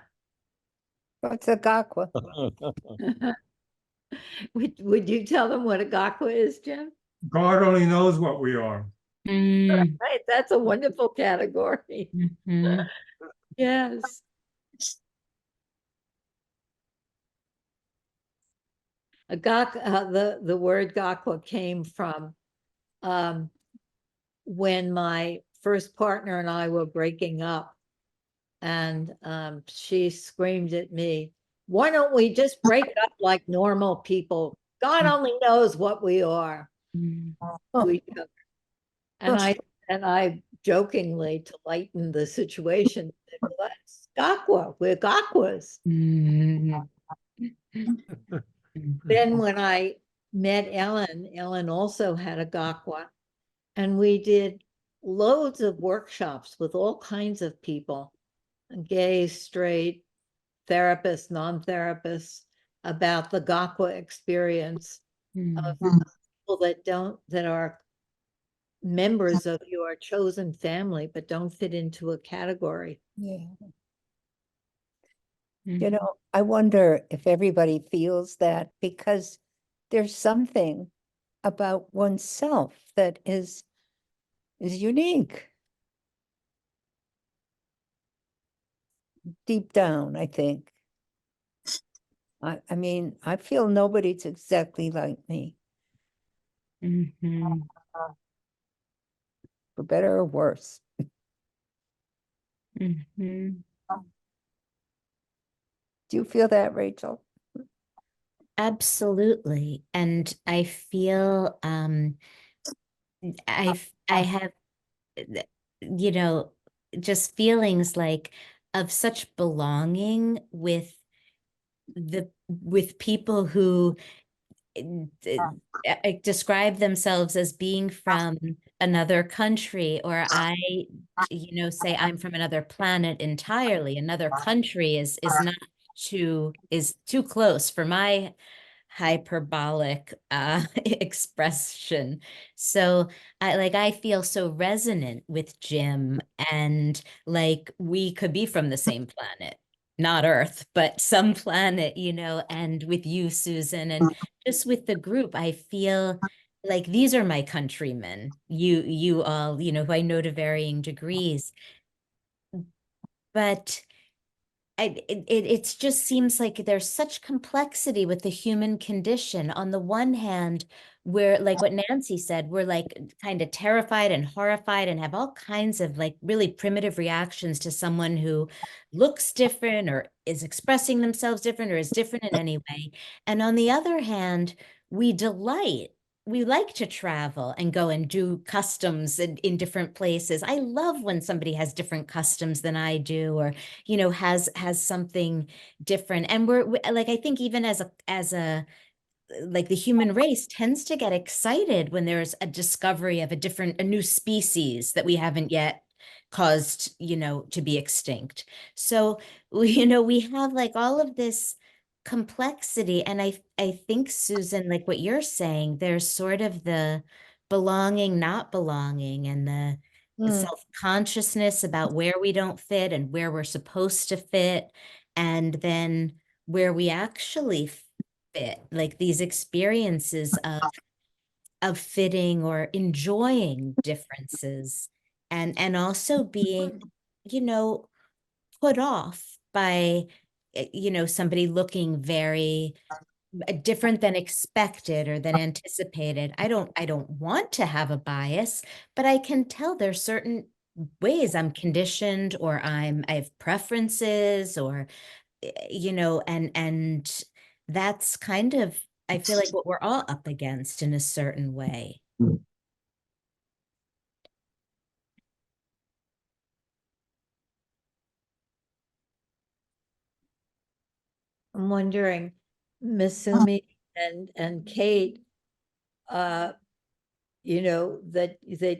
What's a Gakwa? Would you tell them what a Gakwa is, Jim? God only knows what we are. Right, that's a wonderful category. Mhm. Yes. The word Gakwa came from when my first partner and I were breaking up, and she screamed at me, "Why don't we just break up like normal people? God only knows what we are." Oh. To each other. And I jokingly, to lighten the situation, said, "Well, that's Gakwa. We're Gakwas." Then when I met Ellen also had a Gakwa, and we did loads of workshops with all kinds of people, gay, straight, therapists, non-therapists, about the Gakwa experience of people that are members of your chosen family, but don't fit into a category. Yeah. You know, I wonder if everybody feels that, because there's something about oneself that is unique. Deep down, I think. I mean, I feel nobody's exactly like me. Mhm. for better or worse. Mhm. Do you feel that, Rachel? Absolutely. And I feel I have you know just feelings like of such belonging with people who describe themselves as being from another country, or I say I'm from another planet entirely. Another country is too close for my hyperbolic expression. So I feel so resonant with Jim, and like we could be from the same planet, not Earth, but some planet, and with you, Susan, and just with the group, I feel like these are my countrymen, you all, who I know to varying degrees. But it just seems like there's such complexity with the human condition. On the one hand, we're like what Nancy said, we're like kind of terrified and horrified and have all kinds of like really primitive reactions to someone who looks different or is expressing themselves different or is different in any way. And on the other hand, we delight. We like to travel and go and do customs in different places. I love when somebody has different customs than I do, or has something different. And like, I think even as a like the human race tends to get excited when there's a discovery of a new species that we haven't yet caused, to be extinct. So, we have like all of this complexity. And I think, Susan, like what you're saying, there's sort of the belonging, not belonging, and the self-consciousness about where we don't fit and where we're supposed to fit, and then where we actually fit, like these experiences of fitting or enjoying differences, and also being, you know, put off by somebody looking very different than expected or than anticipated. I don't want to have a bias, but I can tell there's certain ways I'm conditioned, or I have preferences, or and that's kind of, I feel like, what we're all up against in a certain way. I'm wondering, Masumi and Kate, that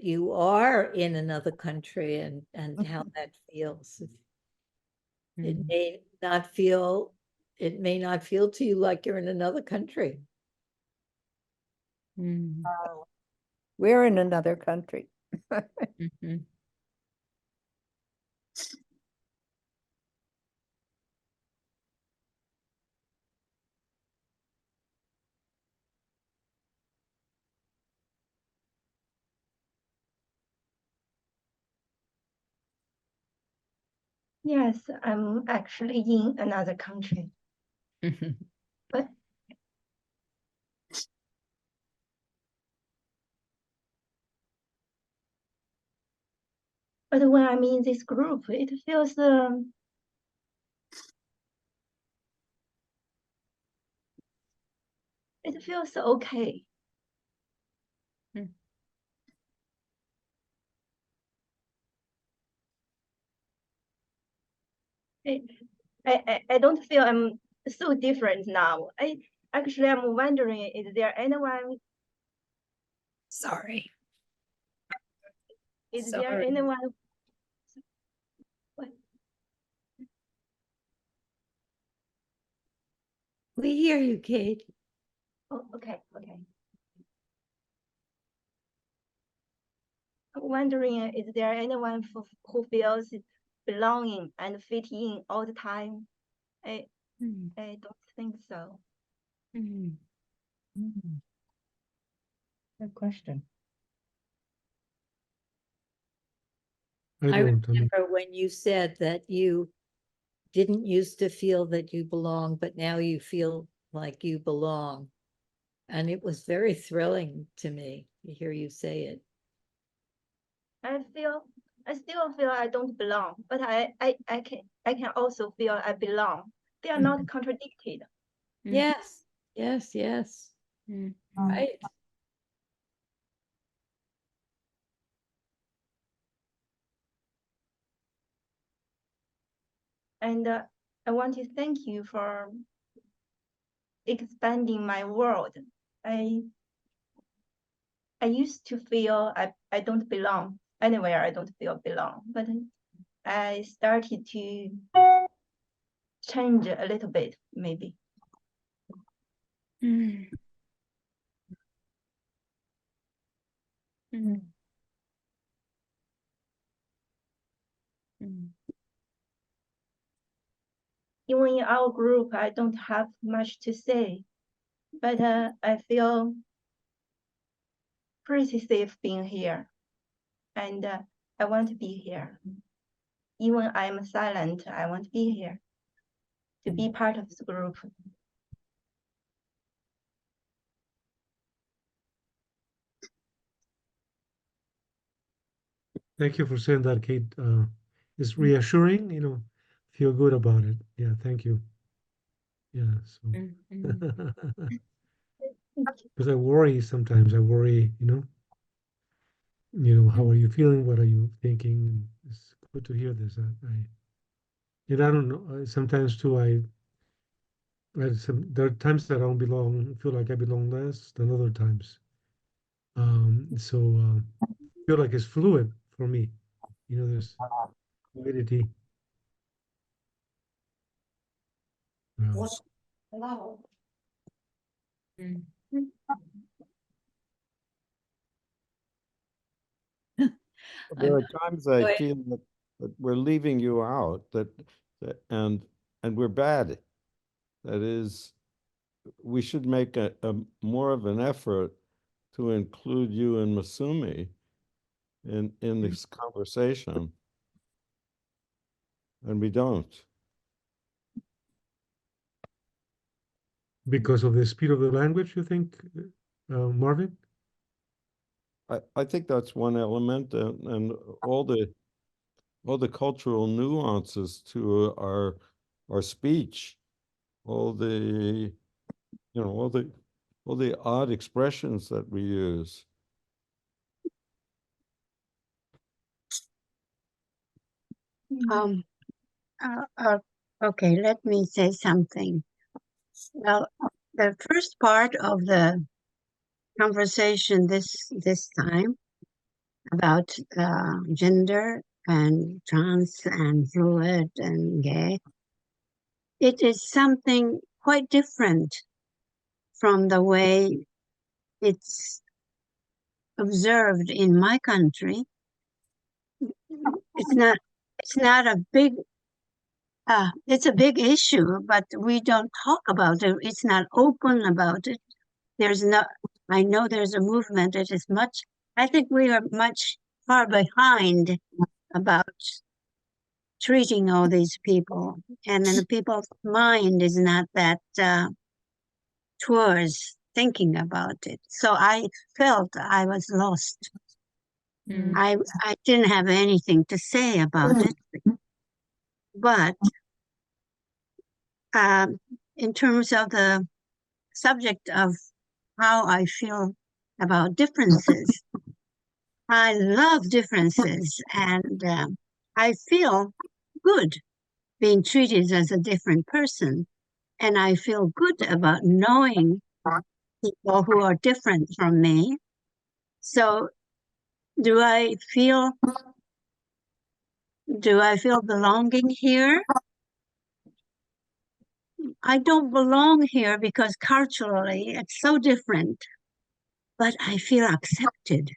you are in another country, and how that feels. It Mhm. may not feel, it may not feel to you like you're in another country. Mm. We're in another country. Mhm. Yes, I'm actually in another country, Mhm. but when I'm in this group, it feels okay. Mm. I don't feel I'm so different now. I'm wondering, is there anyone? Sorry. Is there Sorry. anyone? What? We hear you, Kate. Oh, okay. I'm wondering, is there anyone who feels belonging and fit in all the time? I Mm. I don't think so. Mm. Good question. I I don't, I mean, remember when you said that you didn't used to feel that you belong, but now you feel like you belong. And it was very thrilling to me to hear you say it. I still feel I don't belong, but I can also feel I belong. They are not contradicted. Yes, yes, yes. Right. And I want to thank you for expanding my world. I used to feel I don't belong anywhere. I don't feel belong, but I started to change a little bit, maybe. Even in our group, I don't have much to say, but I feel pretty safe being here, and I want to be here. Even I'm silent, I want to be here, to be part of the group. Thank you for saying that, Kate. It's reassuring, you know, feel good about it. Yeah, thank you. Yeah, so because I worry sometimes. I worry, how are you feeling? What are you thinking? It's good to hear this. And I don't know. Sometimes too, there are times that I don't feel like I belong less than other times. So feel like it's fluid for me. There's fluidity. Hello. There I'm are times I good. feel that we're leaving you out, and we're bad. That is, we should make a more of an effort to include you and Masumi in this conversation, and we don't. Because of the speed of the language, you think, Marvin? I think that's one element, and all the cultural nuances to our speech, all the all the odd expressions that we use. Okay, let me say something. Well, the first part of the conversation this time about gender and trans and fluid and gay, it is something quite different from the way it's observed in my country. It's not a big it's a big issue, but we don't talk about it. It's not open about it. I know there's a movement. I think we are much far behind about treating all these people. And then the people's mind is not that towards thinking about it. So I felt I was lost. I didn't have anything to say about it. But in terms of the subject of how I feel about differences, I love differences, and I feel good being treated as a different person. And I feel good about knowing people who are different from me. So do I feel belonging here? I don't belong here because culturally it's so different, but I feel accepted.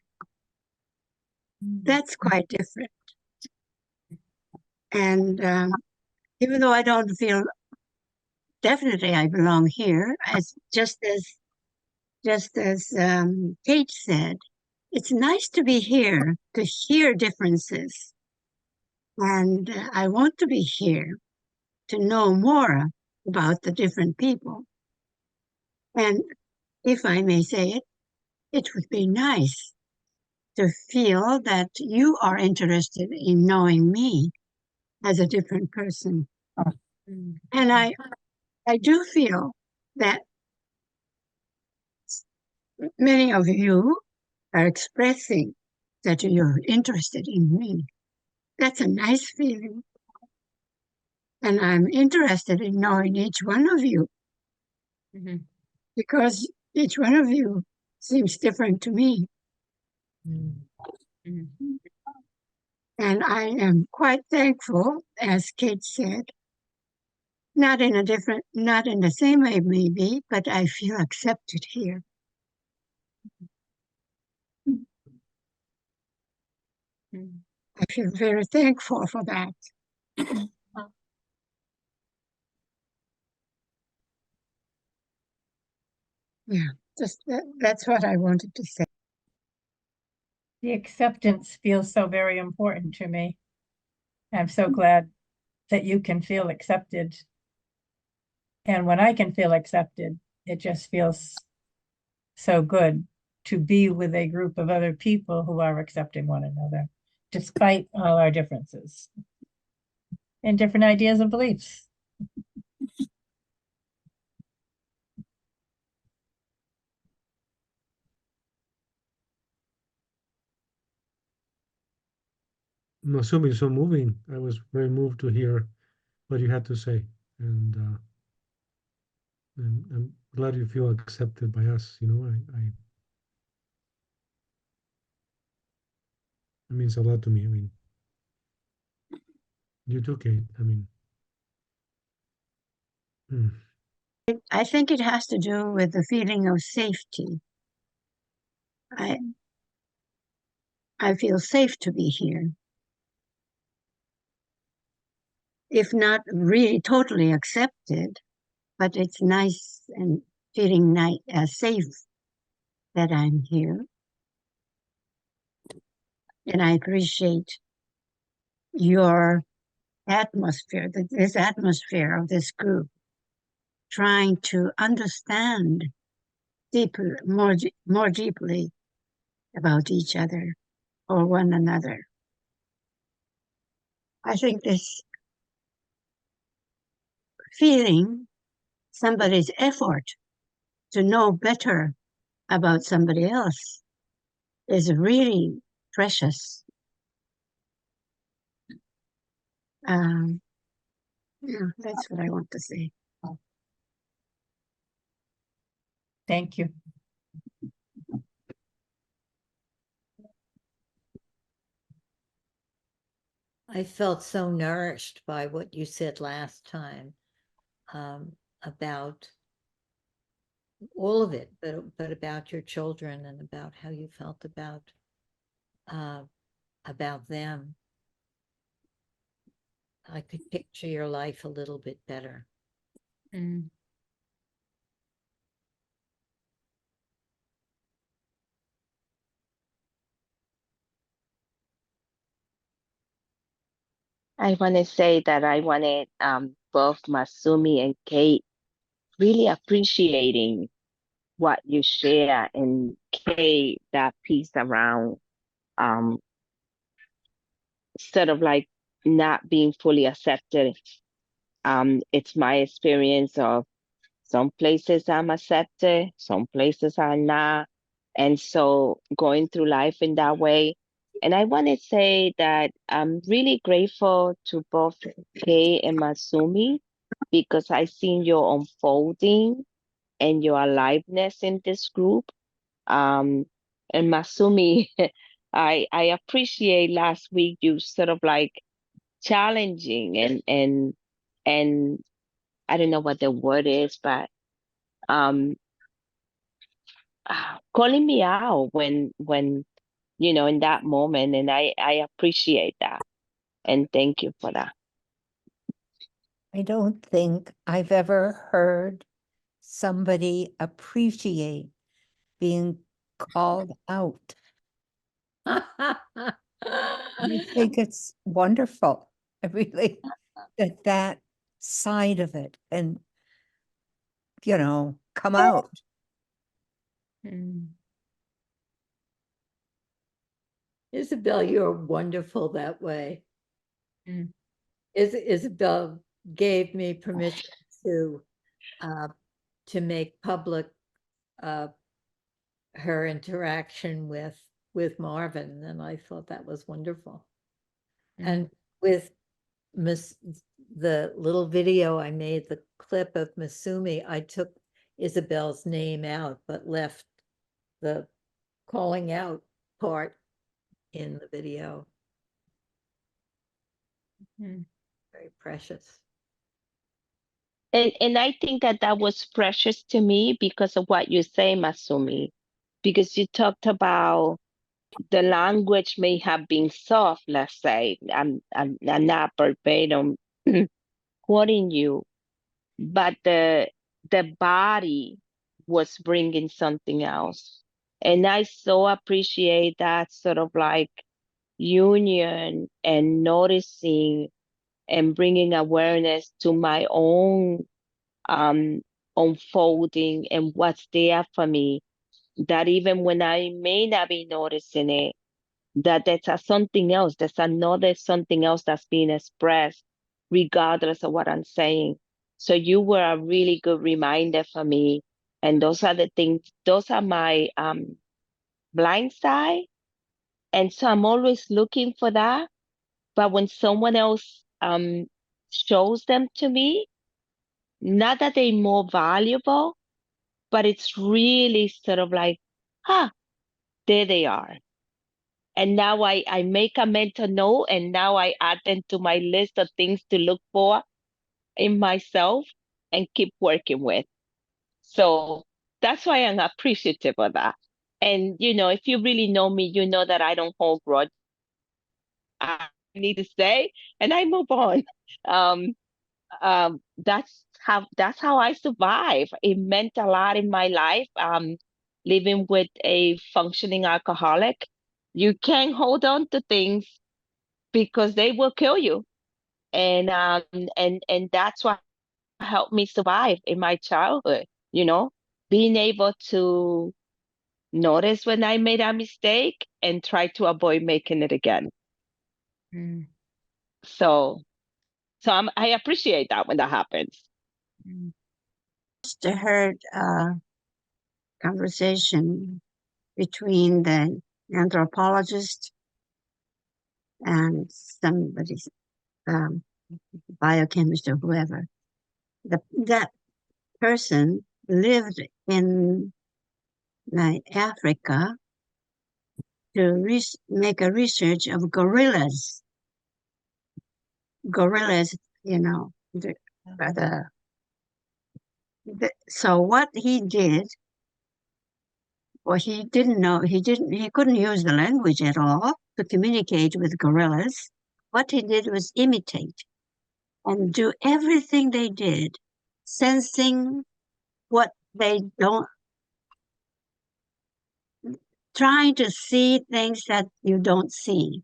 That's quite different. And even though I don't feel definitely I belong here, just as Kate said, it's nice to be here to hear differences, and I want to be here to know more about the different people. And if I may say it, it would be nice to feel that you are interested in knowing me as a different person. Mm. And I do feel that many of you are expressing that you're interested in me. That's a nice feeling. And I'm interested in knowing each one of you Mhm. because each one of you seems different to me. Mm. Mm. And I am quite thankful, as Kate said, not in the same way maybe, but I feel accepted here. Mm. I feel very thankful for that. Yeah, that's what I wanted to say. The acceptance feels so very important to me. I'm so glad that you can feel accepted. And when I can feel accepted, it just feels so good to be with a group of other people who are accepting one another, despite all our differences and different ideas and beliefs. Masumi, so moving. I was very moved to hear what you had to say, and I'm glad you feel accepted by us. You know, it means a lot to me. I mean, you too, Kate. I mean, I think it has to do with the feeling of safety. I feel safe to be here. If not really totally accepted, but it's nice and feeling safe that I'm here. And I appreciate your atmosphere, this atmosphere of this group, trying to understand deeper, more deeply about each other or one another. I think this feeling somebody's effort to know better about somebody else is really precious. Yeah, that's what I want to say. Thank you. I felt so nourished by what you said last time about all of it, but about your children and about how you felt about them. I could picture your life a little bit better. Mm. I want to say that I wanted both Masumi and Kate really appreciating what you share, and Kate, that piece around um sort of like not being fully accepted. It's my experience of some places I'm accepted, some places I'm not. And so going through life in that way. And I want to say that I'm really grateful to both Kay and Masumi because I seen your unfolding and your aliveness in this group. Um, and Masumi, I appreciate last week you sort of like challenging and I don't know what the word is, but um calling me out when in that moment, and I appreciate that, and thank you for that. I don't think I've ever heard somebody appreciate being called out. I think it's wonderful. I really, that side of it and, come out. Mm. Isabel, you're wonderful that way. Mm. Isabel gave me permission to make public her interaction with Marvin, and I thought that was wonderful. And with the little video I made, the clip of Masumi, I took Isabel's name out, but left the calling out part in the video. Mm. Very precious. And I think that that was precious to me because of what you say, Masumi, because you talked about the language may have been soft, let's say. I'm not verbatim quoting you, but the body was bringing something else. And I so appreciate that sort of like union and noticing and bringing awareness to my own unfolding and what's there for me, that even when I may not be noticing it, that there's something else, there's another something else that's being expressed, regardless of what I'm saying. So you were a really good reminder for me. And those are the things, those are my blind side. And so I'm always looking for that. But when someone else shows them to me, not that they're more valuable, but it's really sort of like, huh, there they are. And now I make a mental note, and now I add them to my list of things to look for in myself and keep working with. So that's why I'm appreciative of that. And, you know, if you really know me, you know that I don't hold grudge. I need to say, and I move on. Um, that's how I survive. It meant a lot in my life. Living with a functioning alcoholic, you can't hold on to things because they will kill you. And that's what helped me survive in my childhood, you know, being able to notice when I made a mistake and try to avoid making it again. Mm. So I appreciate that when that happens. Mm. Just heard a conversation between the anthropologist and somebody, biochemist or whoever. That person lived in Africa to make a research of gorillas. Gorillas, you know, so what he did, well, he didn't know, he couldn't use the language at all to communicate with gorillas. What he did was imitate and do everything they did, sensing what they don't, trying to see things that you don't see,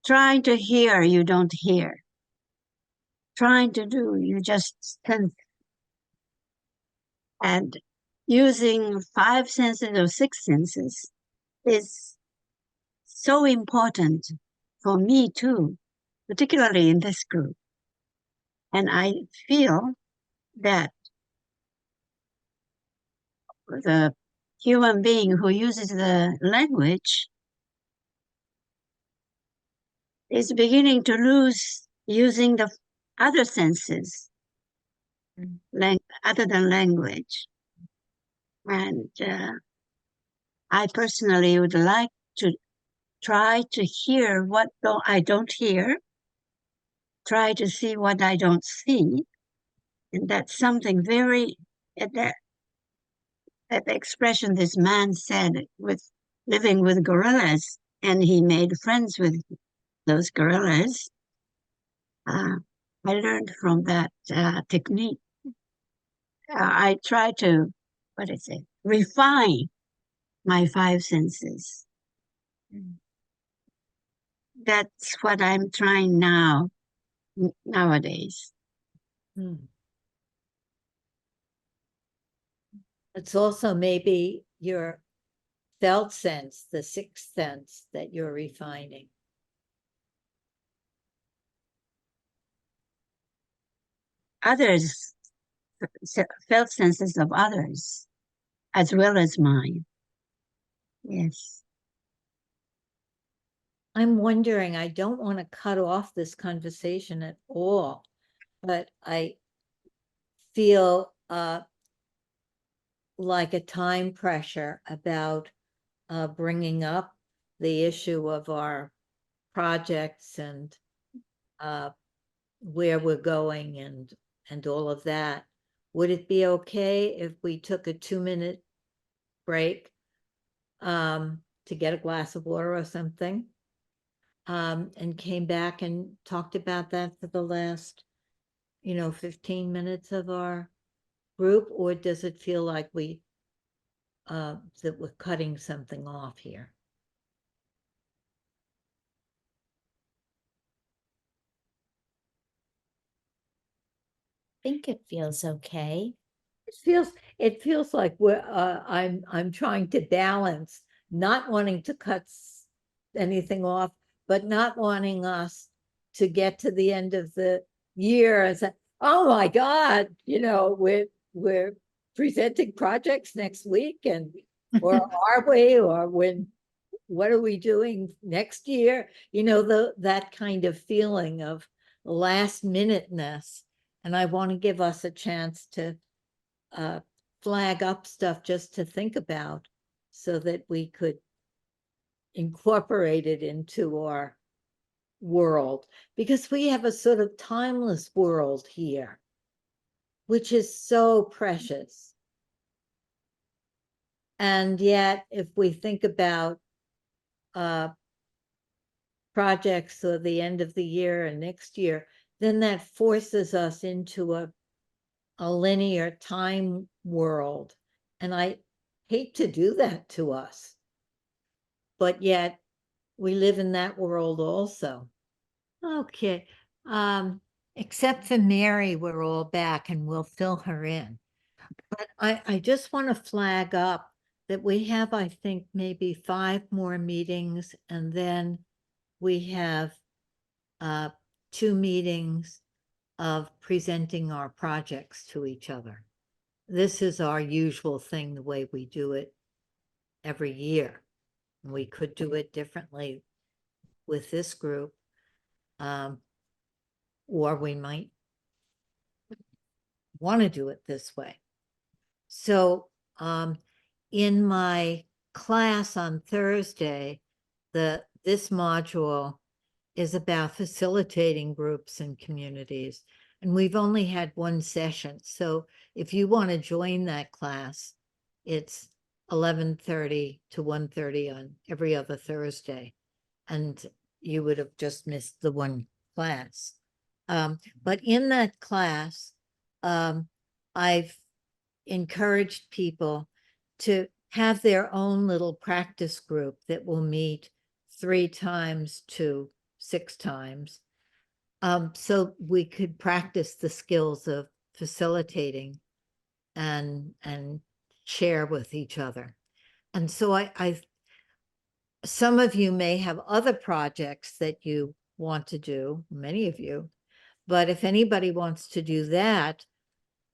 trying to hear you don't hear, trying to do you just sense. And using 5 senses or 6 senses is so important for me too, particularly in this group. And I feel that the human being who uses the language is beginning to lose using the other senses, other than language. And I personally would like to try to hear what I don't hear, try to see what I don't see. And that's something very, that expression this man said with living with gorillas, and he made friends with those gorillas. I learned from that technique. I try to, refine my 5 senses. That's what I'm trying nowadays. It's also maybe your felt sense, the sixth sense that you're refining. Others, felt senses of others, as well as mine. Yes. I'm wondering, I don't want to cut off this conversation at all, but I feel like a time pressure about bringing up the issue of our projects and where we're going and all of that. Would it be okay if we took a 2-minute break to get a glass of water or something? And came back and talked about that for the last, 15 minutes of our group, or does it feel like that we're cutting something off here? I think it feels okay. It feels like I'm trying to balance not wanting to cut anything off, but not wanting us to get to the end of the year and say, oh my God, we're presenting projects next week, and or are we, or what are we doing next year? That kind of feeling of last minuteness. And I want to give us a chance to flag up stuff just to think about so that we could incorporate it into our world, because we have a sort of timeless world here, which is so precious. And yet, if we think about projects or the end of the year and next year, then that forces us into a linear time world. And I hate to do that to us, but yet we live in that world also. Okay. Except for Mary, we're all back and we'll fill her in. But I just want to flag up that we have, I think, maybe 5 more meetings, and then we have 2 meetings of presenting our projects to each other. This is our usual thing, the way we do it every year. We could do it differently with this group, or we might want to do it this way. So in my class on Thursday, this module is about facilitating groups and communities. And we've only had 1 session. So if you want to join that class, it's 11:30 to 1:30 on every other Thursday. And you would have just missed the 1 class. But in that class, I've encouraged people to have their own little practice group that will meet 3 times to 6 times. So we could practice the skills of facilitating and share with each other. And so some of you may have other projects that you want to do, many of you, but if anybody wants to do that,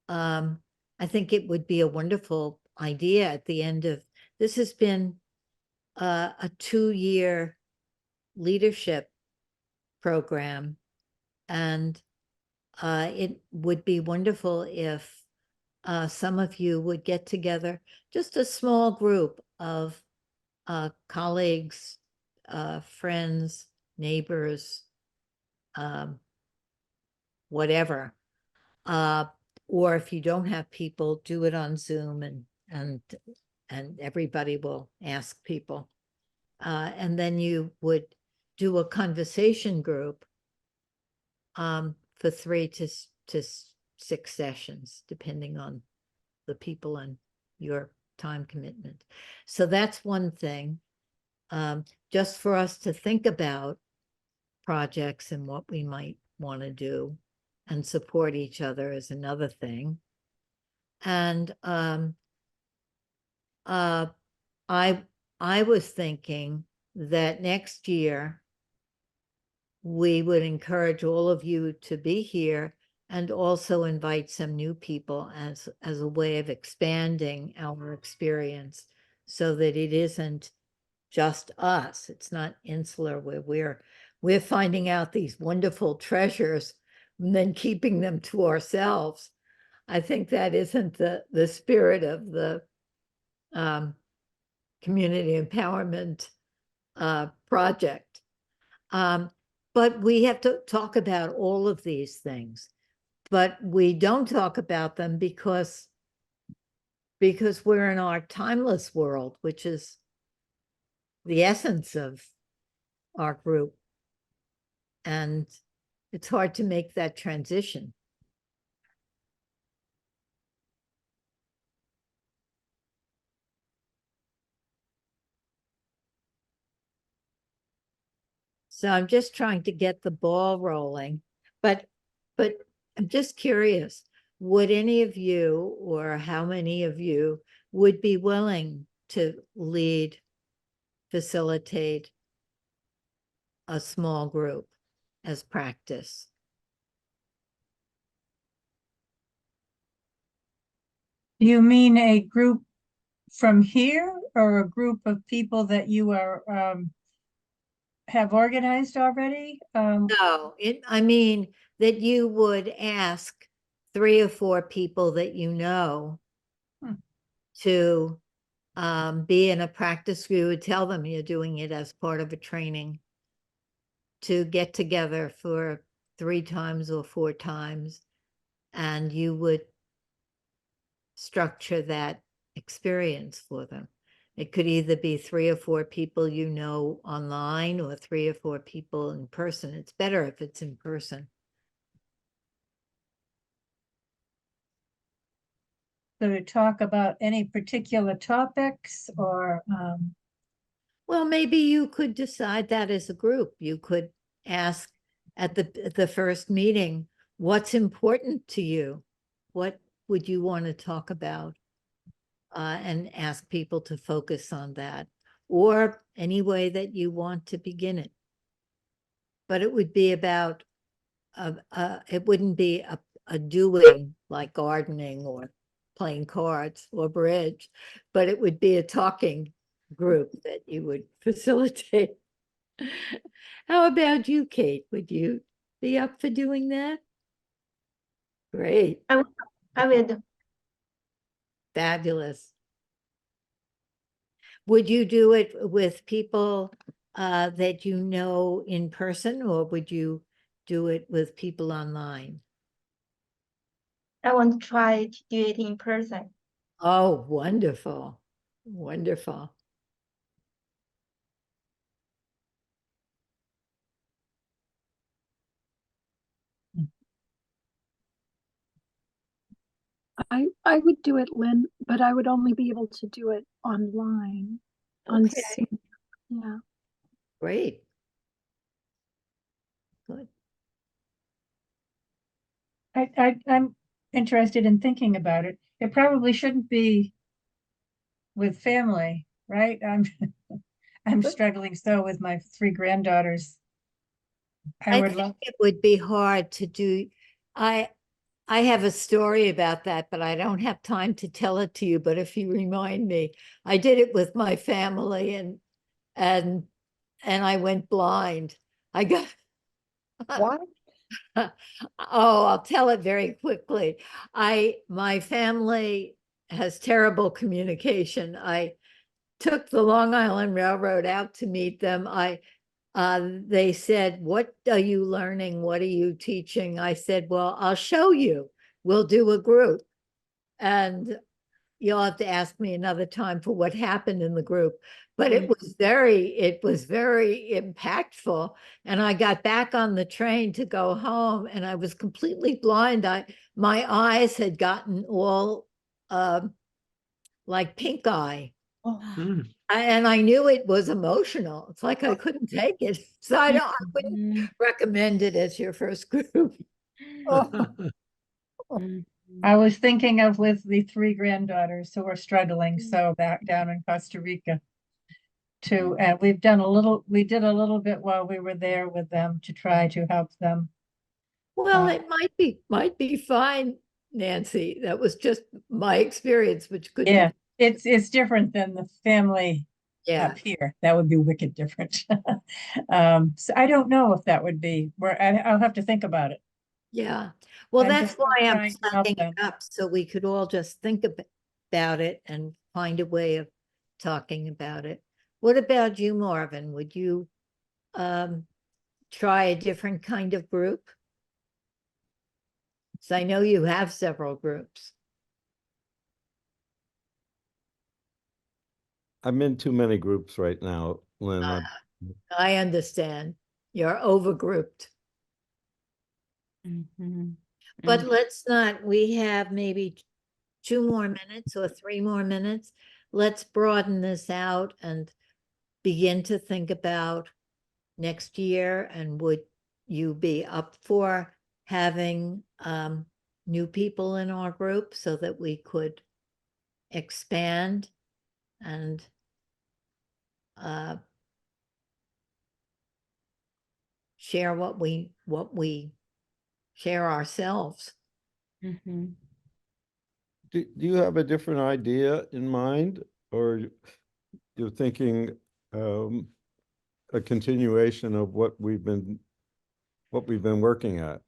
I think it would be a wonderful idea at the end of, this has been a 2-year leadership program, and it would be wonderful if some of you would get together, just a small group of colleagues, friends, neighbors, whatever. Or if you don't have people, do it on Zoom, and everybody will ask people. And then you would do a conversation group for 3 to 6 sessions, depending on the people and your time commitment. So that's one thing. Just for us to think about projects and what we might want to do and support each other is another thing. And uh, I was thinking that next year we would encourage all of you to be here and also invite some new people as a way of expanding our experience so that it isn't just us. It's not insular where we're finding out these wonderful treasures and then keeping them to ourselves. I think that isn't the spirit of the community empowerment project. But we have to talk about all of these things, but we don't talk about them because we're in our timeless world, which is the essence of our group. And it's hard to make that transition. So I'm just trying to get the ball rolling, but I'm just curious, would any of you or how many of you would be willing to lead, facilitate a small group as practice? You mean a group from here or a group of people that you are, have organized already? No, I mean that you would ask 3 or 4 people that you know Hmm. to be in a practice. You would tell them you're doing it as part of a training to get together for 3 times or 4 times, and you would structure that experience for them. It could either be 3 or 4 people you know online or 3 or 4 people in person. It's better if it's in person. So to talk about any particular topics or, Well, maybe you could decide that as a group. You could ask at the first meeting, what's important to you? What would you want to talk about? And ask people to focus on that, or any way that you want to begin it. But it would be about, it wouldn't be a doing like gardening or playing cards or bridge, but it would be a talking group that you would facilitate. How about you, Kate? Would you be up for doing that? Great. I will do. Fabulous. Would you do it with people that you know in person, or would you do it with people online? I want to try to do it in person. Oh, wonderful. Wonderful. I would do it, Lynn, but I would only be able to do it online on Okay. Zoom. Yeah. Great. Good. I'm interested in thinking about it. It probably shouldn't be with family, right? I'm Good. struggling so with my 3 granddaughters. I I would think love, it would be hard to do. I have a story about that, but I don't have time to tell it to you. But if you remind me, I did it with my family, and I went blind. I got What? oh, I'll tell it very quickly. My family has terrible communication. I took the Long Island Railroad out to meet them. They said, "What are you learning? What are you teaching?" I said, "Well, I'll show you. We'll do a group." And you'll have to ask me another time for what happened in the group, but it was very impactful. And I got back on the train to go home, and I was completely blind. My eyes had gotten all like pink eye. And I knew it was emotional. It's like I couldn't take it. So I wouldn't recommend it as your first group. Oh, I was thinking of with the 3 granddaughters who are struggling so back down in Costa Rica too. And we did a little bit while we were there with them to try to help them. Well, it might be fine, Nancy. That was just my experience, which could Yeah, be, it's different than the family yeah. up here. That would be wicked different. So I don't know if that would be where I'll have to think about it. Yeah, well, I'm that's just why I'm trying to help planning them. it up, so we could all just think about it and find a way of talking about it. What about you, Marvin? Would you try a different kind of group? So I know you have several groups. I'm in too many groups right now, Lynn. I understand. You're overgrouped. But let's not, we have maybe 2 more minutes or 3 more minutes. Let's broaden this out and begin to think about next year. And would you be up for having new people in our group so that we could expand and share what we share ourselves? Do you have a different idea in mind, or you're thinking a continuation of what we've been working at?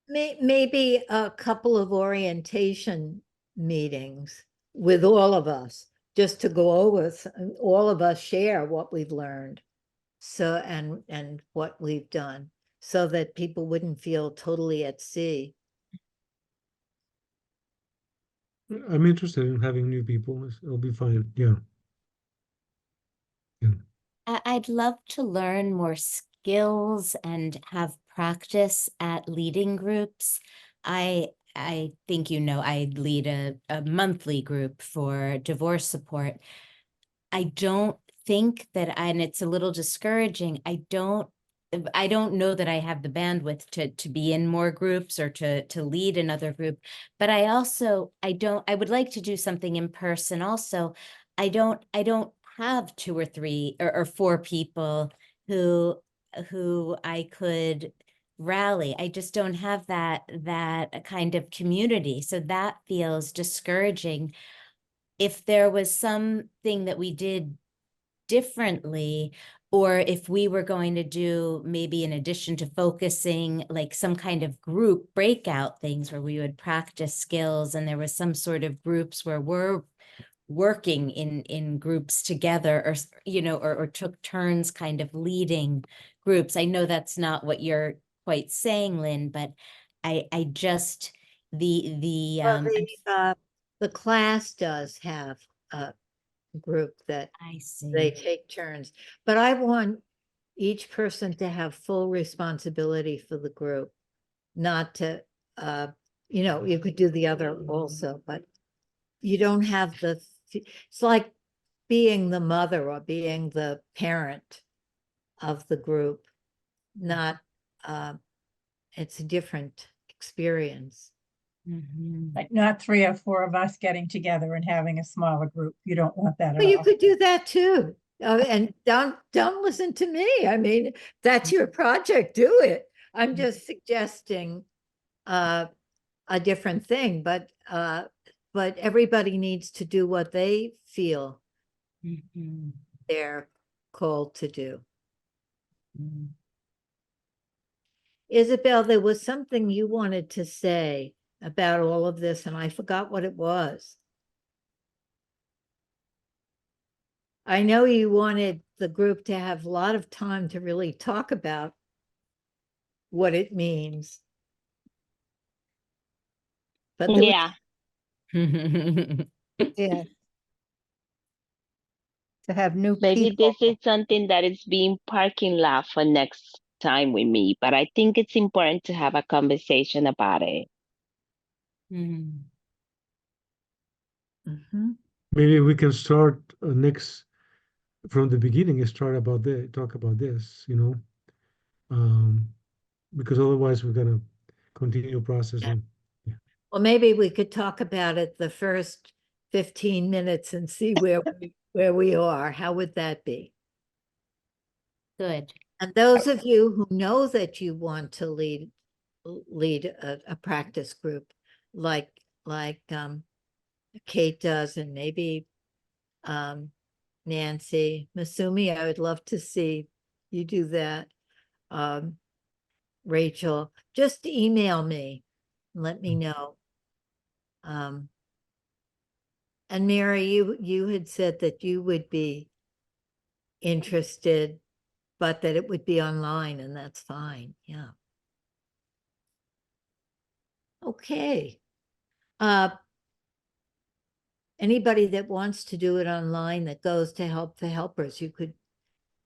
Maybe a couple of orientation meetings with all of us, just to go over, all of us share what we've learned. So, and what we've done, so that people wouldn't feel totally at sea. I'm interested in having new people. It'll be fine. Yeah. Yeah. I'd love to learn more skills and have practice at leading groups. I think I lead a monthly group for divorce support. I don't think that, and it's a little discouraging, I don't know that I have the bandwidth to be in more groups or to lead another group. But I would like to do something in person also. I don't have 2 or 3 or 4 people who I could rally. I just don't have that kind of community. So that feels discouraging. If there was something that we did differently, or if we were going to do, maybe in addition to focusing, like some kind of group breakout things where we would practice skills, and there was some sort of groups where we're working in groups together, or took turns kind of leading groups. I know that's not what you're quite saying, Lynn, but I just Well, the class does have a group that I they see. take turns, but I want each person to have full responsibility for the group, not to, you could do the other also, but you don't have it's like being the mother or being the parent of the group, not, it's a different experience. Like not 3 or 4 of us getting together and having a smaller group. You don't want that at Well, you all. could do that too. And don't listen to me. I mean, that's your project, do it. I'm just suggesting a different thing, but everybody needs to do what they feel they're called to do. Isabel, there was something you wanted to say about all of this, and I forgot what it was. I know you wanted the group to have a lot of time to really talk about what it means. But there was- Yeah, Yeah. To have new maybe people. this is something that is being parking lot for next time with me, but I think it's important to have a conversation about it. Maybe we can start next from the beginning and talk about this, because otherwise we're gonna continue processing. Well, maybe we could talk about it the first 15 minutes and see where we are. How would that be? Good. And those of you who know that you want to lead a practice group like Kate does, and maybe Nancy, Masumi, I would love to see you do that. Rachel, just email me and let me know. And Mary, you had said that you would be interested, but that it would be online, and that's fine. Yeah. Okay. Anybody that wants to do it online that goes to Help the Helpers, you could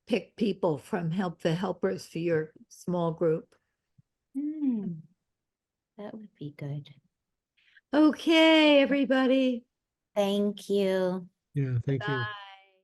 pick people from Help the Helpers for your small group. That would be good. Okay, everybody. Thank you. Yeah, thank you. Bye.